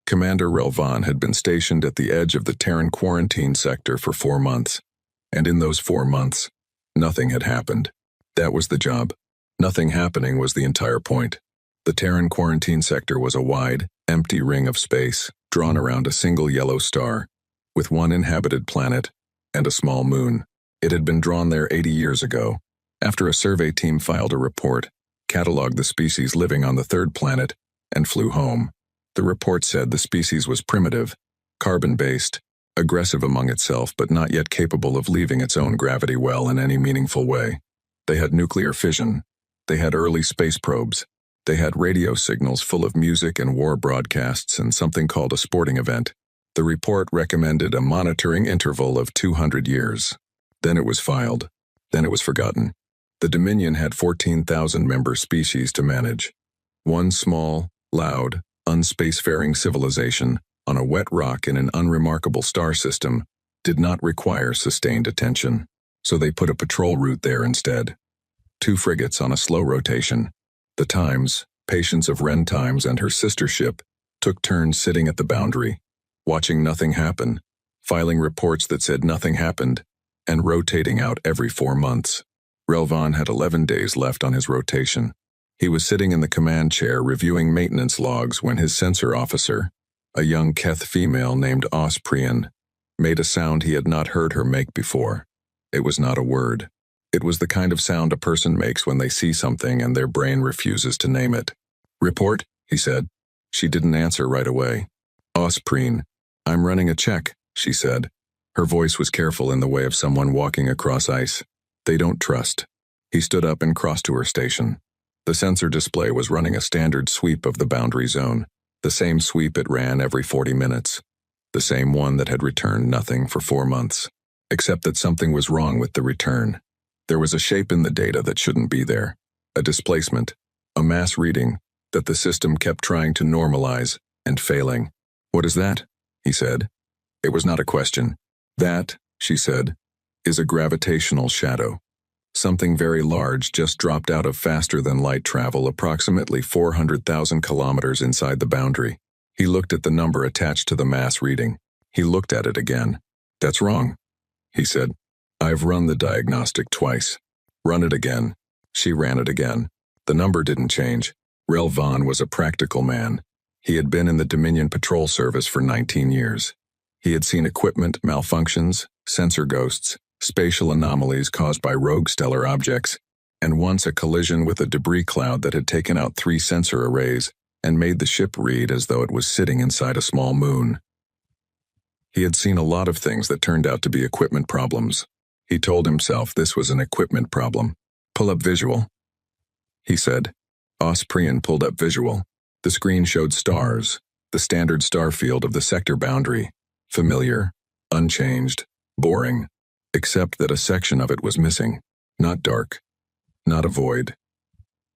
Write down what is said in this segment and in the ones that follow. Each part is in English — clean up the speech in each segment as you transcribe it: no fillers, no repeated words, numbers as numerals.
Commander Relvan had been stationed at the edge of the Terran quarantine sector for 4 months, and in those 4 months, nothing had happened. That was the job. Nothing happening was the entire point. The Terran quarantine sector was a wide, empty ring of space drawn around a single yellow star, with one inhabited planet and a small moon. It had been drawn there 80 years ago, after a survey team filed a report, cataloged the species living on the third planet, and flew home. The report said the species was primitive, carbon-based, aggressive among itself but not yet capable of leaving its own gravity well in any meaningful way. They had nuclear fission. They had early space probes. They had radio signals full of music and war broadcasts and something called a sporting event. The report recommended a monitoring interval of 200 years. Then it was filed. Then it was forgotten. The Dominion had 14,000 member species to manage. One small, loud, unspacefaring civilization on a wet rock in an unremarkable star system did not require sustained attention, so they put a patrol route there instead. 2 frigates on a slow rotation. The Times, Patience of Ren Times and her sister ship, took turns sitting at the boundary, watching nothing happen, filing reports that said nothing happened, and rotating out every 4 months. Relvan had 11 days left on his rotation. He was sitting in the command chair reviewing maintenance logs when his sensor officer, a young Keth female named Osprian, made a sound he had not heard her make before. It was not a word. It was the kind of sound a person makes when they see something and their brain refuses to name it. "Report," he said. She didn't answer right away. "Osprian, I'm running a check," she said. Her voice was careful in the way of someone walking across ice. "They don't trust." He stood up and crossed to her station. The sensor display was running a standard sweep of the boundary zone, the same sweep it ran every 40 minutes, the same one that had returned nothing for 4 months, except that something was wrong with the return. There was a shape in the data that shouldn't be there, a displacement, a mass reading that the system kept trying to normalize and failing. "What is that?" he said. It was not a question. "That," she said, "is a gravitational shadow. Something very large just dropped out of faster-than-light travel approximately 400,000 kilometers inside the boundary." He looked at the number attached to the mass reading. He looked at it again. "That's wrong," he said. "I've run the diagnostic twice." "Run it again." She ran it again. The number didn't change. Relvan was a practical man. He had been in the Dominion Patrol Service for 19 years. He had seen equipment malfunctions, sensor ghosts, spatial anomalies caused by rogue stellar objects, and once a collision with a debris cloud that had taken out 3 sensor arrays and made the ship read as though it was sitting inside a small moon. He had seen a lot of things that turned out to be equipment problems. He told himself this was an equipment problem. "Pull up visual," he said. Osprian pulled up visual. The screen showed stars, the standard star field of the sector boundary. Familiar, unchanged, boring, except that a section of it was missing. Not dark, not a void,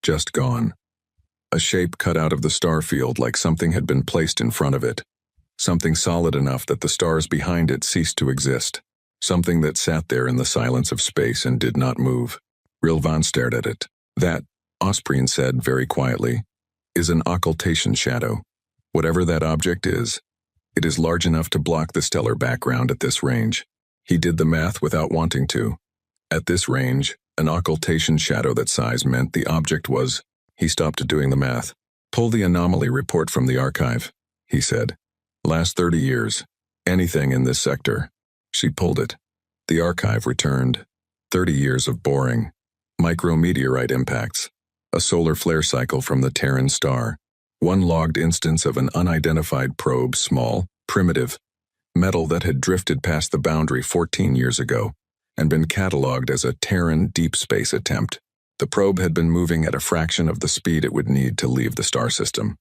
just gone. A shape cut out of the star field like something had been placed in front of it. Something solid enough that the stars behind it ceased to exist. Something that sat there in the silence of space and did not move. Relvan stared at it. "That," Osprian said very quietly, "is an occultation shadow. Whatever that object is, it is large enough to block the stellar background at this range." He did the math without wanting to. At this range, an occultation shadow that size meant the object was... He stopped doing the math. "Pull the anomaly report from the archive," he said. "Last 30 years. Anything in this sector." She pulled it. The archive returned. 30 years of boring. Micrometeorite impacts. A solar flare cycle from the Terran star. One logged instance of an unidentified probe, small, primitive, metal that had drifted past the boundary 14 years ago and been cataloged as a Terran deep space attempt. The probe had been moving at a fraction of the speed it would need to leave the star system.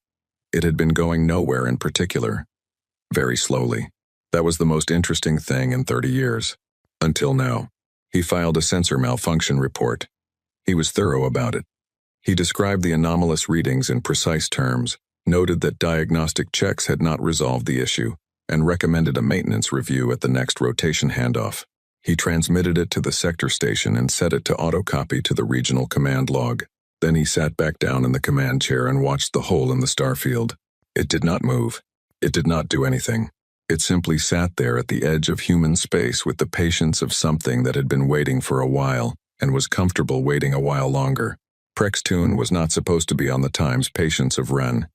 It had been going nowhere in particular. Very slowly. That was the most interesting thing in 30 years. Until now. He filed a sensor malfunction report. He was thorough about it. He described the anomalous readings in precise terms, noted that diagnostic checks had not resolved the issue, and recommended a maintenance review at the next rotation handoff. He transmitted it to the sector station and set it to autocopy to the regional command log. Then he sat back down in the command chair and watched the hole in the starfield. It did not move. It did not do anything. It simply sat there at the edge of human space with the patience of something that had been waiting for a while and was comfortable waiting a while longer. Prextoon was not supposed to be on the Time's Patience of Ren.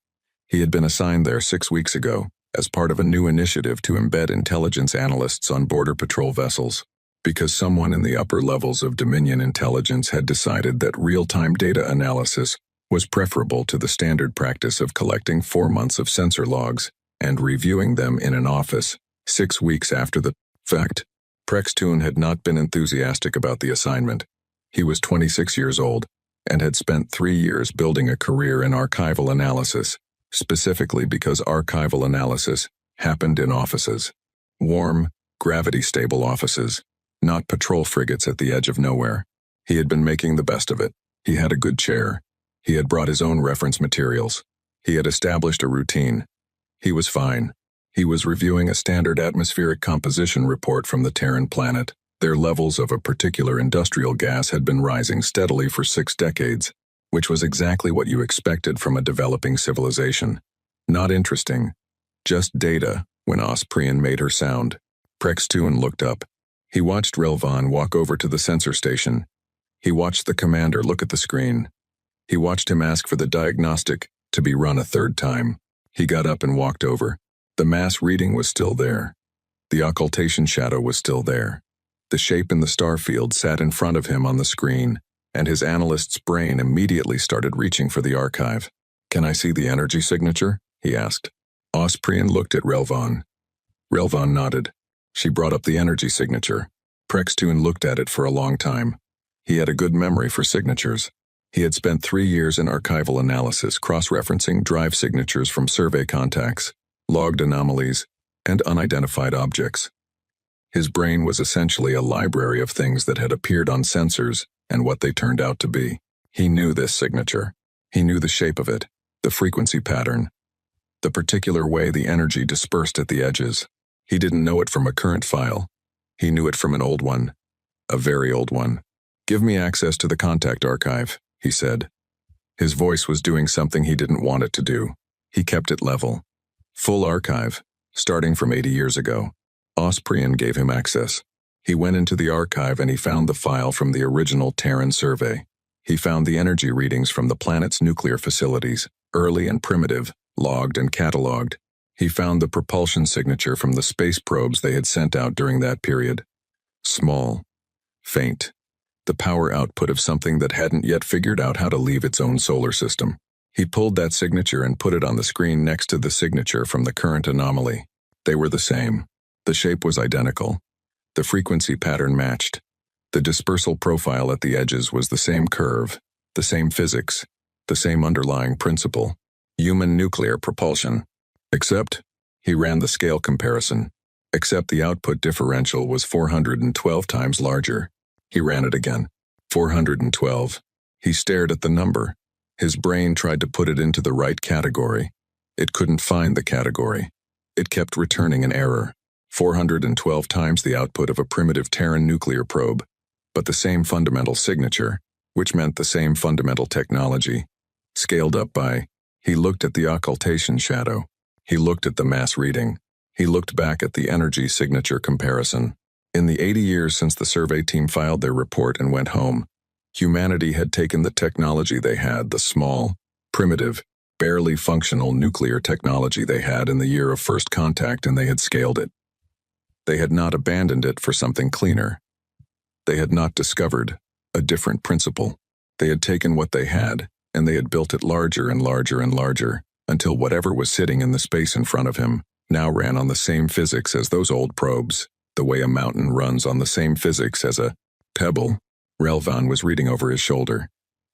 He had been assigned there 6 weeks ago as part of a new initiative to embed intelligence analysts on border patrol vessels, because someone in the upper levels of Dominion intelligence had decided that real-time data analysis was preferable to the standard practice of collecting 4 months of sensor logs and reviewing them in an office 6 weeks after the fact. Prextoon had not been enthusiastic about the assignment. He was 26 years old and had spent 3 years building a career in archival analysis, specifically because archival analysis happened in offices. Warm, gravity-stable offices, not patrol frigates at the edge of nowhere. He had been making the best of it. He had a good chair. He had brought his own reference materials. He had established a routine. He was fine. He was reviewing a standard atmospheric composition report from the Terran planet. Their levels of a particular industrial gas had been rising steadily for 6 decades, which was exactly what you expected from a developing civilization. Not interesting. Just data, when Osprian made her sound. Prextoon looked up. He watched Relvan walk over to the sensor station. He watched the commander look at the screen. He watched him ask for the diagnostic to be run a 3rd time. He got up and walked over. The mass reading was still there. The occultation shadow was still there. The shape in the star field sat in front of him on the screen, and his analyst's brain immediately started reaching for the archive. "Can I see the energy signature?" he asked. Osprian looked at Relvan. Relvan nodded. She brought up the energy signature. Prextoon looked at it for a long time. He had a good memory for signatures. He had spent 3 years in archival analysis, cross-referencing drive signatures from survey contacts, logged anomalies, and unidentified objects. His brain was essentially a library of things that had appeared on sensors and what they turned out to be. He knew this signature. He knew the shape of it, the frequency pattern, the particular way the energy dispersed at the edges. He didn't know it from a current file. He knew it from an old one, a very old one. "Give me access to the contact archive," he said. His voice was doing something he didn't want it to do. He kept it level. Full archive, starting from 80 years ago. Osprian gave him access. He went into the archive and he found the file from the original Terran survey. He found the energy readings from the planet's nuclear facilities, early and primitive, logged and catalogued. He found the propulsion signature from the space probes they had sent out during that period. Small, faint, the power output of something that hadn't yet figured out how to leave its own solar system. He pulled that signature and put it on the screen next to the signature from the current anomaly. They were the same. The shape was identical. The frequency pattern matched. The dispersal profile at the edges was the same curve, the same physics, the same underlying principle. Human nuclear propulsion. Except, he ran the scale comparison. Except the output differential was 412 times larger. He ran it again. 412. He stared at the number. His brain tried to put it into the right category. It couldn't find the category. It kept returning an error. 412 times the output of a primitive Terran nuclear probe, but the same fundamental signature, which meant the same fundamental technology. Scaled up by, he looked at the occultation shadow. He looked at the mass reading. He looked back at the energy signature comparison. In the 80 years since the survey team filed their report and went home, humanity had taken the technology they had, the small, primitive, barely functional nuclear technology they had in the year of first contact, and they had scaled it. They had not abandoned it for something cleaner. They had not discovered a different principle. They had taken what they had, and they had built it larger and larger and larger, until whatever was sitting in the space in front of him now ran on the same physics as those old probes, the way a mountain runs on the same physics as a pebble. Relvan was reading over his shoulder.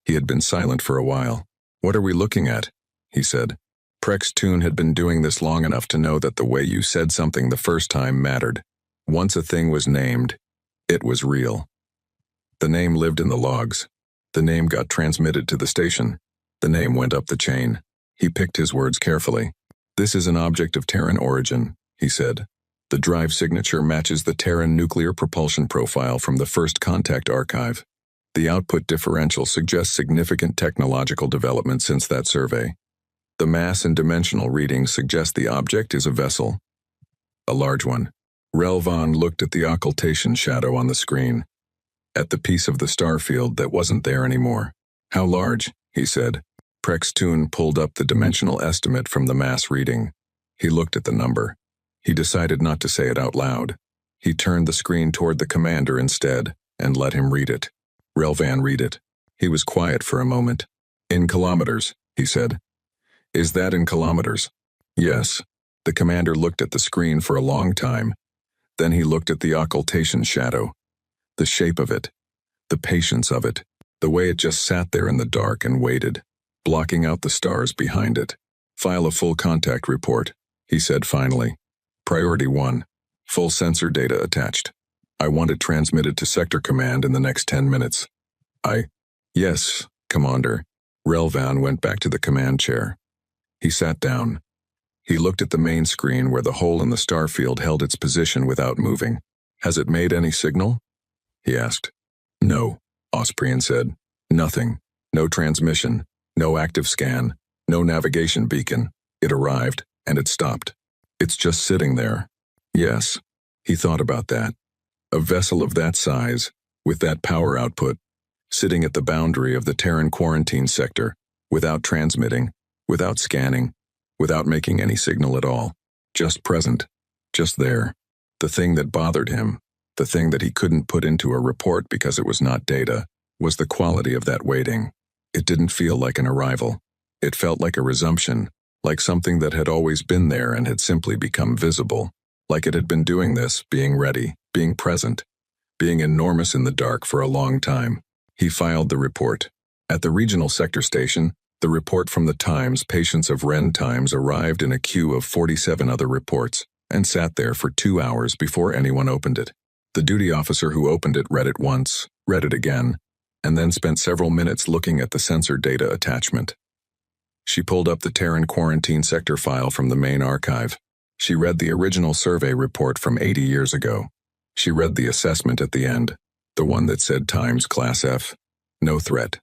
He had been silent for a while. "What are we looking at?" he said. Prextoon had been doing this long enough to know that the way you said something the first time mattered. Once a thing was named, it was real. The name lived in the logs. The name got transmitted to the station. The name went up the chain. He picked his words carefully. "This is an object of Terran origin," he said. "The drive signature matches the Terran nuclear propulsion profile from the first contact archive. The output differential suggests significant technological development since that survey. The mass and dimensional readings suggest the object is a vessel. A large one. Relvan looked at the occultation shadow on the screen, at the piece of the star field that wasn't there anymore. How large? He said. Prextoon pulled up the dimensional estimate from the mass reading. He looked at the number. He decided not to say it out loud. He turned the screen toward the commander instead and let him read it. Relvan read it. He was quiet for a moment. In kilometers, he said. Is that in kilometers? Yes. The commander looked at the screen for a long time. Then he looked at the occultation shadow. The shape of it. The patience of it. The way it just sat there in the dark and waited, blocking out the stars behind it. File a full contact report, he said finally. Priority 1. Full sensor data attached. I want it transmitted to Sector Command in the next 10 minutes. Yes, Commander. Relvan went back to the command chair. He sat down. He looked at the main screen where the hole in the star field held its position without moving. Has it made any signal? He asked. No, Osprian said. Nothing. No transmission. No active scan. No navigation beacon. It arrived, and it stopped. It's just sitting there. Yes. He thought about that. A vessel of that size, with that power output, sitting at the boundary of the Terran quarantine sector, without transmitting, without scanning, without making any signal at all. Just present. Just there. The thing that bothered him, the thing that he couldn't put into a report because it was not data, was the quality of that waiting. It didn't feel like an arrival. It felt like a resumption, like something that had always been there and had simply become visible, like it had been doing this, being ready, being present, being enormous in the dark for a long time. He filed the report. At the regional sector station, the report from the Times Patience of Ren Times arrived in a queue of 47 other reports and sat there for 2 hours before anyone opened it. The duty officer who opened it read it once, read it again, and then spent several minutes looking at the sensor data attachment. She pulled up the Terran quarantine sector file from the main archive. She read the original survey report from 80 years ago. She read the assessment at the end, the one that said Times Class F, no threat,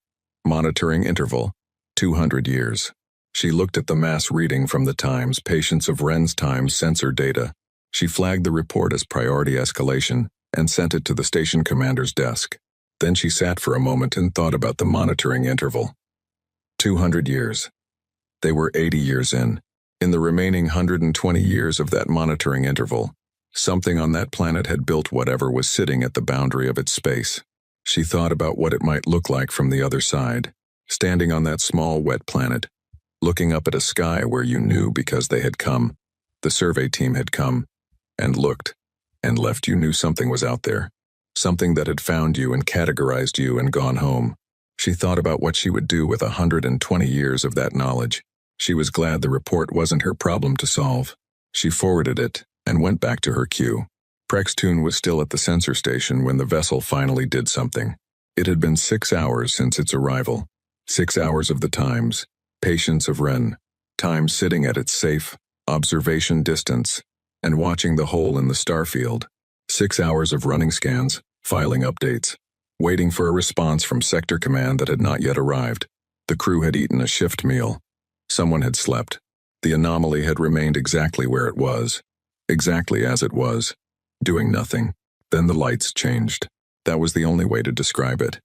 monitoring interval, 200 years. She looked at the mass reading from the Times Patience of Ren's Times sensor data. She flagged the report as priority escalation and sent it to the station commander's desk. Then she sat for a moment and thought about the monitoring interval. 200 years. They were 80 years in. In the remaining 120 years of that monitoring interval, something on that planet had built whatever was sitting at the boundary of its space. She thought about what it might look like from the other side, standing on that small wet planet, looking up at a sky where you knew because they had come, the survey team had come, and looked, and left you knew something was out there, something that had found you and categorized you and gone home. She thought about what she would do with 120 years of that knowledge. She was glad the report wasn't her problem to solve. She forwarded it and went back to her queue. Prextoon was still at the sensor station when the vessel finally did something. It had been 6 hours since its arrival. 6 hours of the Times, Patience of Ren, time sitting at its safe, observation distance, and watching the hole in the starfield. 6 hours of running scans, filing updates, waiting for a response from Sector Command that had not yet arrived. The crew had eaten a shift meal. Someone had slept. The anomaly had remained exactly where it was, exactly as it was, doing nothing. Then the lights changed. That was the only way to describe it.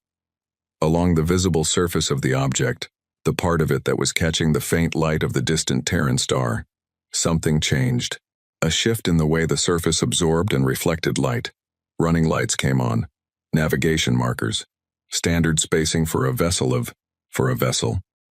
Along the visible surface of the object, the part of it that was catching the faint light of the distant Terran star, something changed. A shift in the way the surface absorbed and reflected light. Running lights came on. Navigation markers. Standard spacing for a vessel.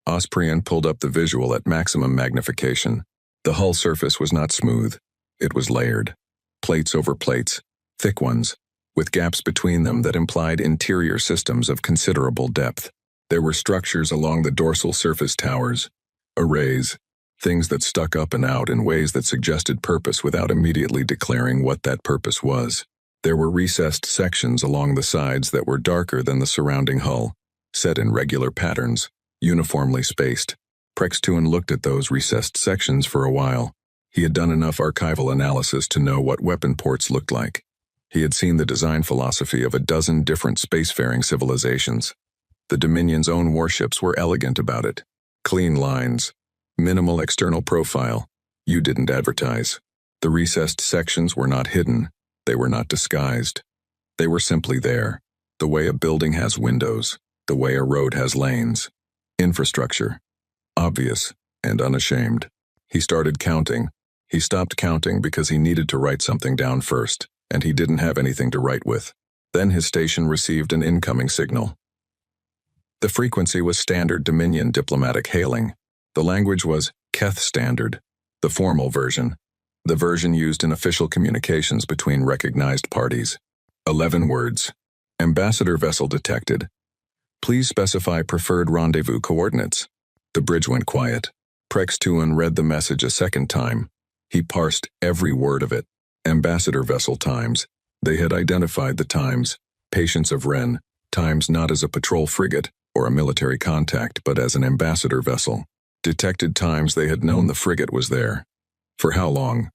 Osprian pulled up the visual at maximum magnification. The hull surface was not smooth. It was layered. Plates over plates, thick ones, with gaps between them that implied interior systems of considerable depth. There were structures along the dorsal surface towers, arrays, things that stuck up and out in ways that suggested purpose without immediately declaring what that purpose was. There were recessed sections along the sides that were darker than the surrounding hull, set in regular patterns, uniformly spaced. Prextoon looked at those recessed sections for a while. He had done enough archival analysis to know what weapon ports looked like. He had seen the design philosophy of a dozen different spacefaring civilizations. The Dominion's own warships were elegant about it. Clean lines, Minimal external profile. You didn't advertise. The recessed sections were not hidden. They were not disguised. They were simply there. The way a building has windows. The way a road has lanes. Infrastructure. Obvious and unashamed. He started counting. He stopped counting because he needed to write something down first, and he didn't have anything to write with. Then his station received an incoming signal. The frequency was standard Dominion diplomatic hailing. The language was Keth Standard, the formal version, the version used in official communications between recognized parties. 11 words. Ambassador vessel detected. Please specify preferred rendezvous coordinates. The bridge went quiet. Prex-Tuan read the message a second time. He parsed every word of it. Ambassador vessel times. They had identified the times. Patience of Wren, times not as a patrol frigate or a military contact, but as an ambassador vessel. Detected times they had known the frigate was there. For how long?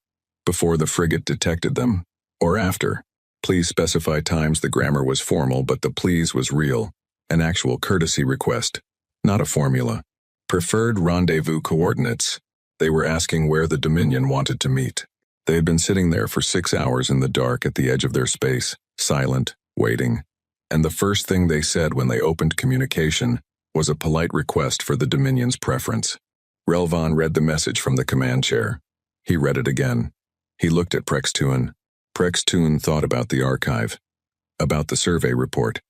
Before the frigate detected them? Or after? Please specify times. The grammar was formal, but the please was real. An actual courtesy request, not a formula. Preferred rendezvous coordinates. They were asking where the Dominion wanted to meet. They had been sitting there for 6 hours in the dark at the edge of their space, silent, waiting. And the first thing they said when they opened communication was a polite request for the Dominion's preference. Relvan read the message from the command chair. He read it again. He looked at Prex-Tuan. Prex-Tuan thought about the archive, about the survey report,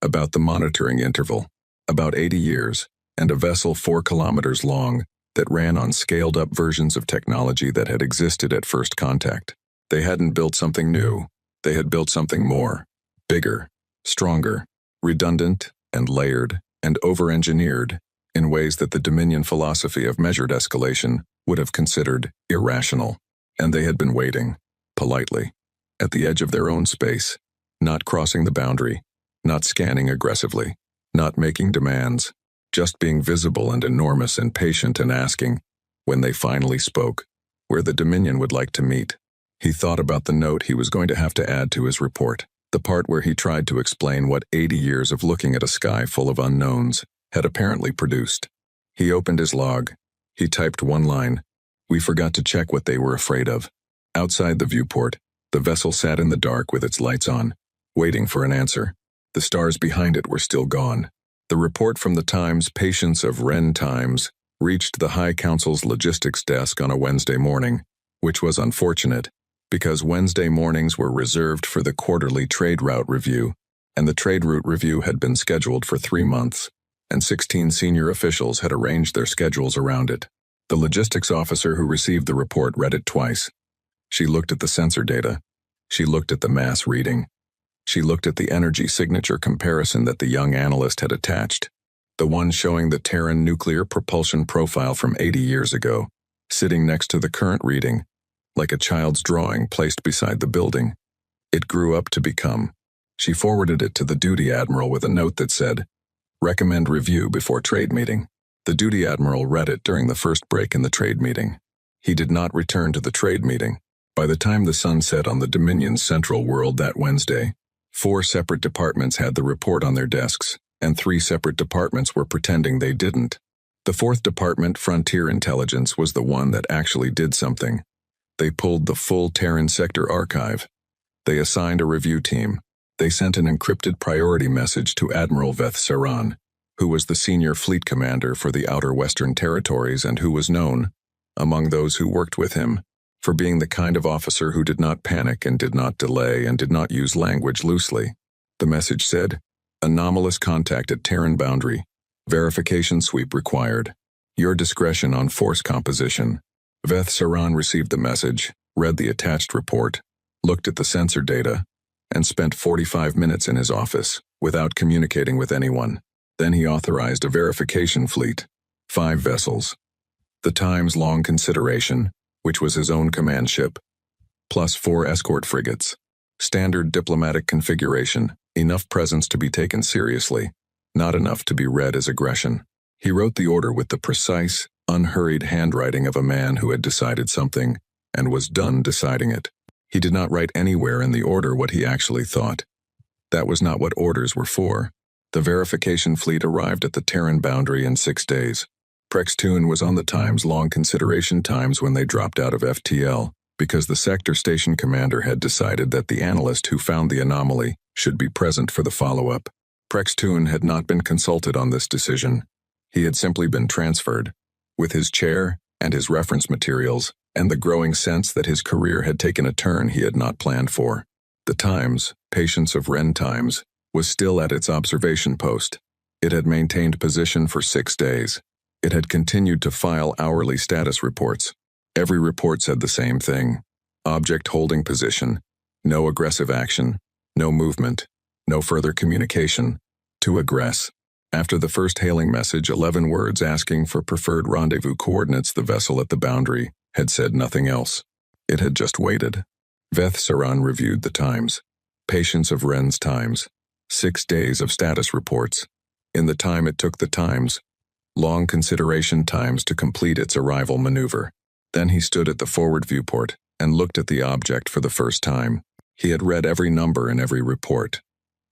about the monitoring interval, about 80 years, and a vessel 4 kilometers long that ran on scaled-up versions of technology that had existed at first contact. They hadn't built something new. They had built something more, bigger, stronger, redundant and layered and over-engineered in ways that the Dominion philosophy of measured escalation would have considered irrational. And they had been waiting, politely, at the edge of their own space, not crossing the boundary, not scanning aggressively, not making demands, just being visible and enormous and patient and asking, when they finally spoke, where the Dominion would like to meet. He thought about the note he was going to have to add to his report, the part where he tried to explain what 80 years of looking at a sky full of unknowns had apparently produced. He opened his log. He typed one line. We forgot to check what they were afraid of. Outside the viewport, the vessel sat in the dark with its lights on, waiting for an answer. The stars behind it were still gone. The report from the Times Patience of Wren Times reached the High Council's logistics desk on a Wednesday morning, which was unfortunate, because Wednesday mornings were reserved for the quarterly trade route review, and the trade route review had been scheduled for 3 months, and 16 senior officials had arranged their schedules around it. The logistics officer who received the report read it twice. She looked at the sensor data. She looked at the mass reading. She looked at the energy signature comparison that the young analyst had attached, the one showing the Terran nuclear propulsion profile from 80 years ago, sitting next to the current reading, like a child's drawing placed beside the building. It grew up to become. She forwarded it to the duty admiral with a note that said, "Recommend review before trade meeting." The duty admiral read it during the first break in the trade meeting. He did not return to the trade meeting. By the time the sun set on the Dominion's central world that Wednesday, 4 separate departments had the report on their desks, and 3 separate departments were pretending they didn't. The 4th department, Frontier Intelligence, was the one that actually did something. They pulled the full Terran sector archive. They assigned a review team. They sent an encrypted priority message to Admiral Veth Saran, who was the senior fleet commander for the Outer Western Territories and who was known, among those who worked with him, for being the kind of officer who did not panic and did not delay and did not use language loosely. The message said, "Anomalous contact at Terran boundary. Verification sweep required. Your discretion on force composition." Veth Saran received the message, read the attached report, looked at the sensor data, and spent 45 minutes in his office without communicating with anyone. Then he authorized a verification fleet, 5 vessels. The Times Long Consideration, which was his own command ship, plus 4 escort frigates. Standard diplomatic configuration, enough presence to be taken seriously, not enough to be read as aggression. He wrote the order with the precise, unhurried handwriting of a man who had decided something and was done deciding it. He did not write anywhere in the order what he actually thought. That was not what orders were for. The verification fleet arrived at the Terran boundary in 6 days. Prextoon was on the times long consideration times when they dropped out of FTL, because the sector station commander had decided that the analyst who found the anomaly should be present for the follow-up. Prextoon had not been consulted on this decision. He had simply been transferred, with his chair and his reference materials, and the growing sense that his career had taken a turn he had not planned for. The Times, Patience of Wren Times, was still at its observation post. It had maintained position for 6 days. It had continued to file hourly status reports. Every report said the same thing. Object holding position. No aggressive action. No movement. No further communication. To aggress. After the first hailing message, 11 words asking for preferred rendezvous coordinates, the vessel at the boundary had said nothing else. It had just waited. Veth Saran reviewed the Times. Patience of Wren's Times. 6 days of status reports. In the time it took the Times, long consideration times to complete its arrival maneuver. Then he stood at the forward viewport and looked at the object for the first time. He had read every number in every report.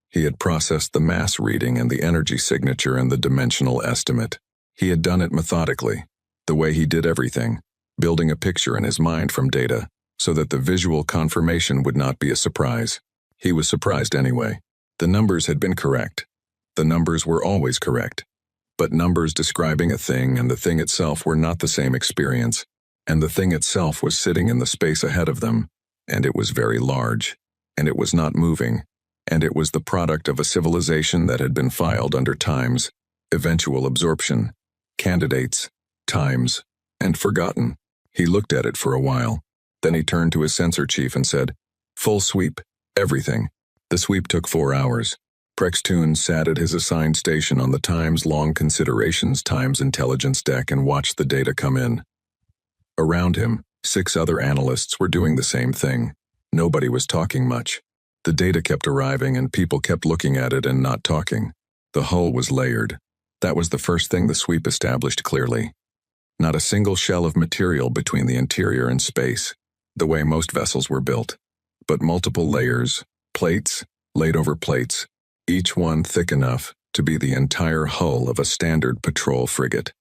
He had processed the mass reading and the energy signature and the dimensional estimate. He had done it methodically, the way he did everything, building a picture in his mind from data, so that the visual confirmation would not be a surprise. He was surprised anyway. The numbers had been correct. The numbers were always correct. But numbers describing a thing and the thing itself were not the same experience, and the thing itself was sitting in the space ahead of them, and it was very large, and it was not moving, and it was the product of a civilization that had been filed under Times, eventual absorption, candidates, Times, and forgotten. He looked at it for a while. Then he turned to his sensor chief and said, "Full sweep, everything." The sweep took 4 hours. Prextoon sat at his assigned station on the Times Long Considerations Times Intelligence deck and watched the data come in. Around him, 6 other analysts were doing the same thing. Nobody was talking much. The data kept arriving and people kept looking at it and not talking. The hull was layered. That was the first thing the sweep established clearly. Not a single shell of material between the interior and space, the way most vessels were built, but multiple layers, plates, laid over plates, each one thick enough to be the entire hull of a standard patrol frigate,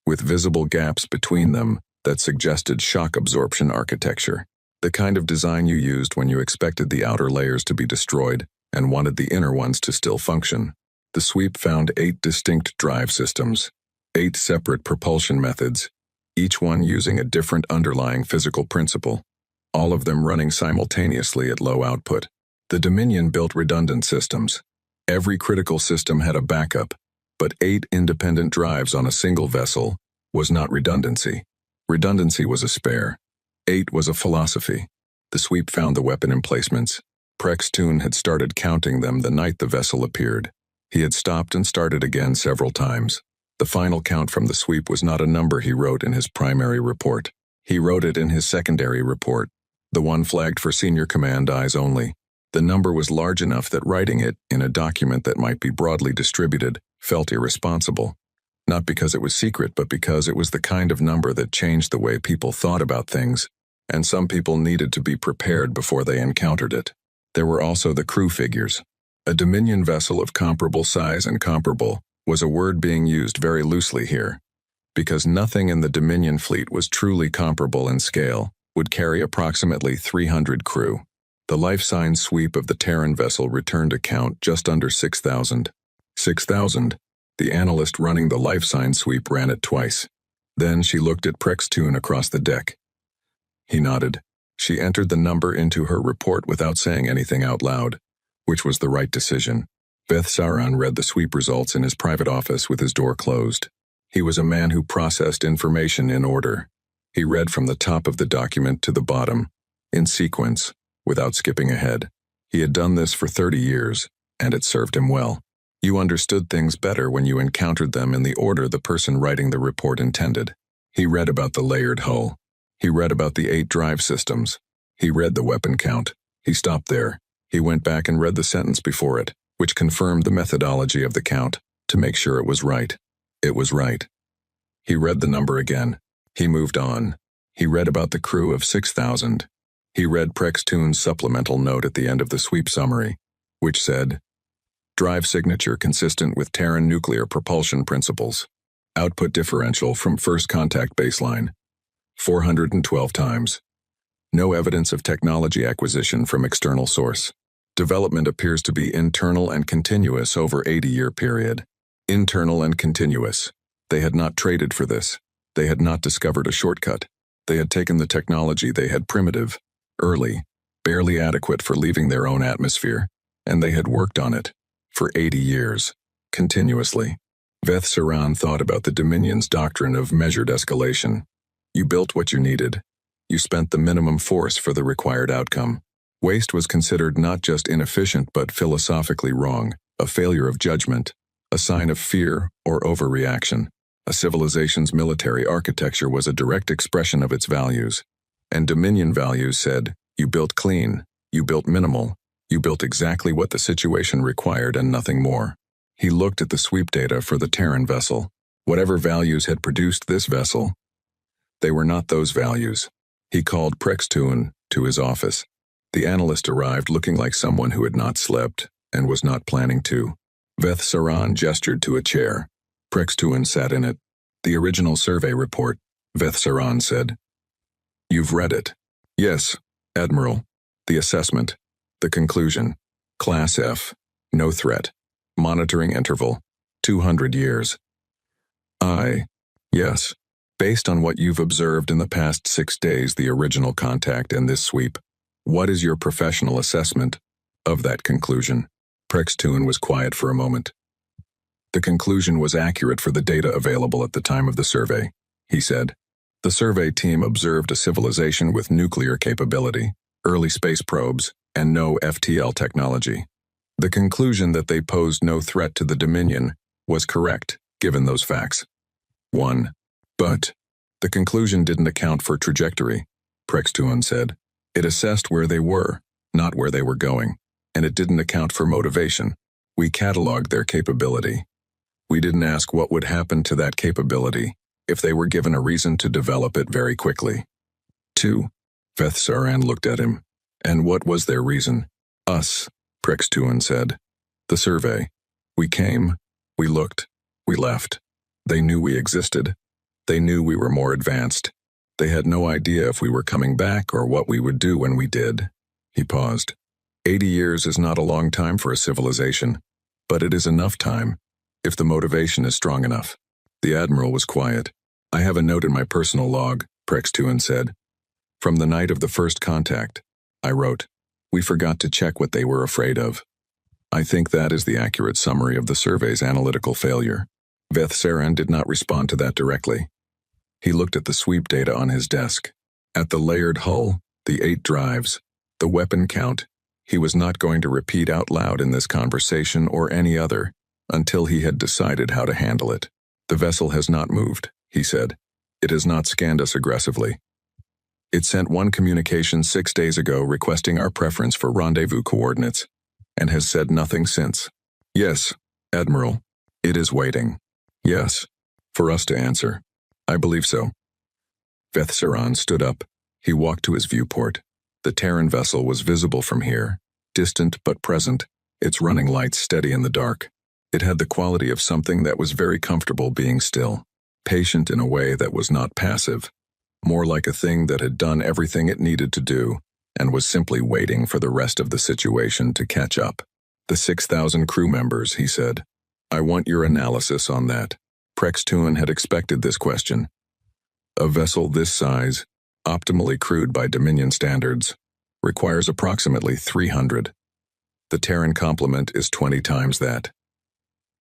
with visible gaps between them that suggested shock absorption architecture, the kind of design you used when you expected the outer layers to be destroyed and wanted the inner ones to still function. The sweep found 8 distinct drive systems, 8 separate propulsion methods, each one using a different underlying physical principle, all of them running simultaneously at low output. The Dominion built redundant systems. Every critical system had a backup, but 8 independent drives on a single vessel was not redundancy. Redundancy was a spare. 8 was a philosophy. The sweep found the weapon emplacements. Prextoon had started counting them the night the vessel appeared. He had stopped and started again several times. The final count from the sweep was not a number he wrote in his primary report. He wrote it in his secondary report, the one flagged for senior command eyes only. The number was large enough that writing it in a document that might be broadly distributed felt irresponsible. Not because it was secret, but because it was the kind of number that changed the way people thought about things, and some people needed to be prepared before they encountered it. There were also the crew figures. A Dominion vessel of comparable size and comparable was a word being used very loosely here, because nothing in the Dominion fleet was truly comparable in scale, would carry approximately 300 crew. The life sign sweep of the Terran vessel returned a count just under 6,000. 6,000. The analyst running the life sign sweep ran it twice. Then she looked at Prextoon across the deck. He nodded. She entered the number into her report without saying anything out loud, which was the right decision. Veth Saran read the sweep results in his private office with his door closed. He was a man who processed information in order. He read from the top of the document to the bottom, in sequence, without skipping ahead. He had done this for 30 years, and it served him well. You understood things better when you encountered them in the order the person writing the report intended. He read about the layered hull. He read about the 8 drive systems. He read the weapon count. He stopped there. He went back and read the sentence before it, which confirmed the methodology of the count, to make sure it was right. It was right. He read the number again. He moved on. He read about the crew of 6,000. He read Prextoon's supplemental note at the end of the sweep summary, which said, "Drive signature consistent with Terran nuclear propulsion principles." Output differential from first contact baseline, 412 times. No evidence of technology acquisition from external source. Development appears to be internal and continuous over 80-year period. Internal and continuous. They had not traded for this. They had not discovered a shortcut. They had taken the technology they had primitive, early, barely adequate for leaving their own atmosphere, and they had worked on it for 80 years, continuously. Veth Saran thought about the Dominion's doctrine of measured escalation. You built what you needed. You spent the minimum force for the required outcome. Waste was considered not just inefficient but philosophically wrong, a failure of judgment, a sign of fear or overreaction. A civilization's military architecture was a direct expression of its values. And Dominion values said, you built clean, you built minimal, you built exactly what the situation required and nothing more. He looked at the sweep data for the Terran vessel. Whatever values had produced this vessel, they were not those values. He called Prextuan to his office. The analyst arrived looking like someone who had not slept and was not planning to. Veth Saran gestured to a chair. Prextuan sat in it. The original survey report, Veth Saran said. You've read it. Yes, Admiral. The assessment. The conclusion. Class F. No threat. Monitoring interval. 200 years. Yes. Based on what you've observed in the past 6 days, the original contact and this sweep, what is your professional assessment of that conclusion? Prextuan was quiet for a moment. The conclusion was accurate for the data available at the time of the survey, he said. The survey team observed a civilization with nuclear capability, early space probes, and no FTL technology. The conclusion that they posed no threat to the Dominion was correct, given those facts. 1. But the conclusion didn't account for trajectory, Prextuan said. It assessed where they were, not where they were going, and it didn't account for motivation. We cataloged their capability. We didn't ask what would happen to that capability if they were given a reason to develop it very quickly. 2. Veth Saran looked at him. And what was their reason? Us, Prextuan said. The survey. We came, we looked, we left. They knew we existed. They knew we were more advanced. They had no idea if we were coming back or what we would do when we did. He paused. 80 years is not a long time for a civilization, but it is enough time, if the motivation is strong enough. The Admiral was quiet. I have a note in my personal log, Prextuan said. From the night of the first contact, I wrote, we forgot to check what they were afraid of. I think that is the accurate summary of the survey's analytical failure. Veth Saran did not respond to that directly. He looked at the sweep data on his desk. At the layered hull, the 8 drives, the weapon count, he was not going to repeat out loud in this conversation or any other until he had decided how to handle it. The vessel has not moved, he said. It has not scanned us aggressively. It sent one communication 6 days ago requesting our preference for rendezvous coordinates, and has said nothing since. Yes, Admiral. It is waiting. Yes. For us to answer. I believe so. Veth Saran stood up. He walked to his viewport. The Terran vessel was visible from here, distant but present, its running lights steady in the dark. It had the quality of something that was very comfortable being still, patient in a way that was not passive, more like a thing that had done everything it needed to do and was simply waiting for the rest of the situation to catch up. The 6,000 crew members, he said. I want your analysis on that. Prextuan had expected this question. A vessel this size, optimally crewed by Dominion standards, requires approximately 300. The Terran complement is 20 times that.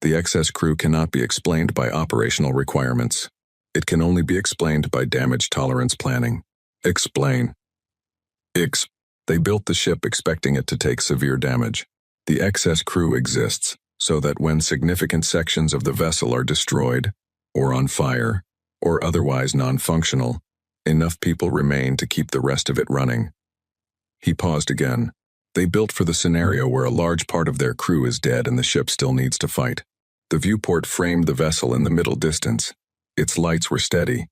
The excess crew cannot be explained by operational requirements. It can only be explained by damage tolerance planning. Explain. They built the ship expecting it to take severe damage. The excess crew exists so that when significant sections of the vessel are destroyed, or on fire, or otherwise non-functional, enough people remain to keep the rest of it running. He paused again. They built for the scenario where a large part of their crew is dead and the ship still needs to fight. The viewport framed the vessel in the middle distance. Its lights were steady.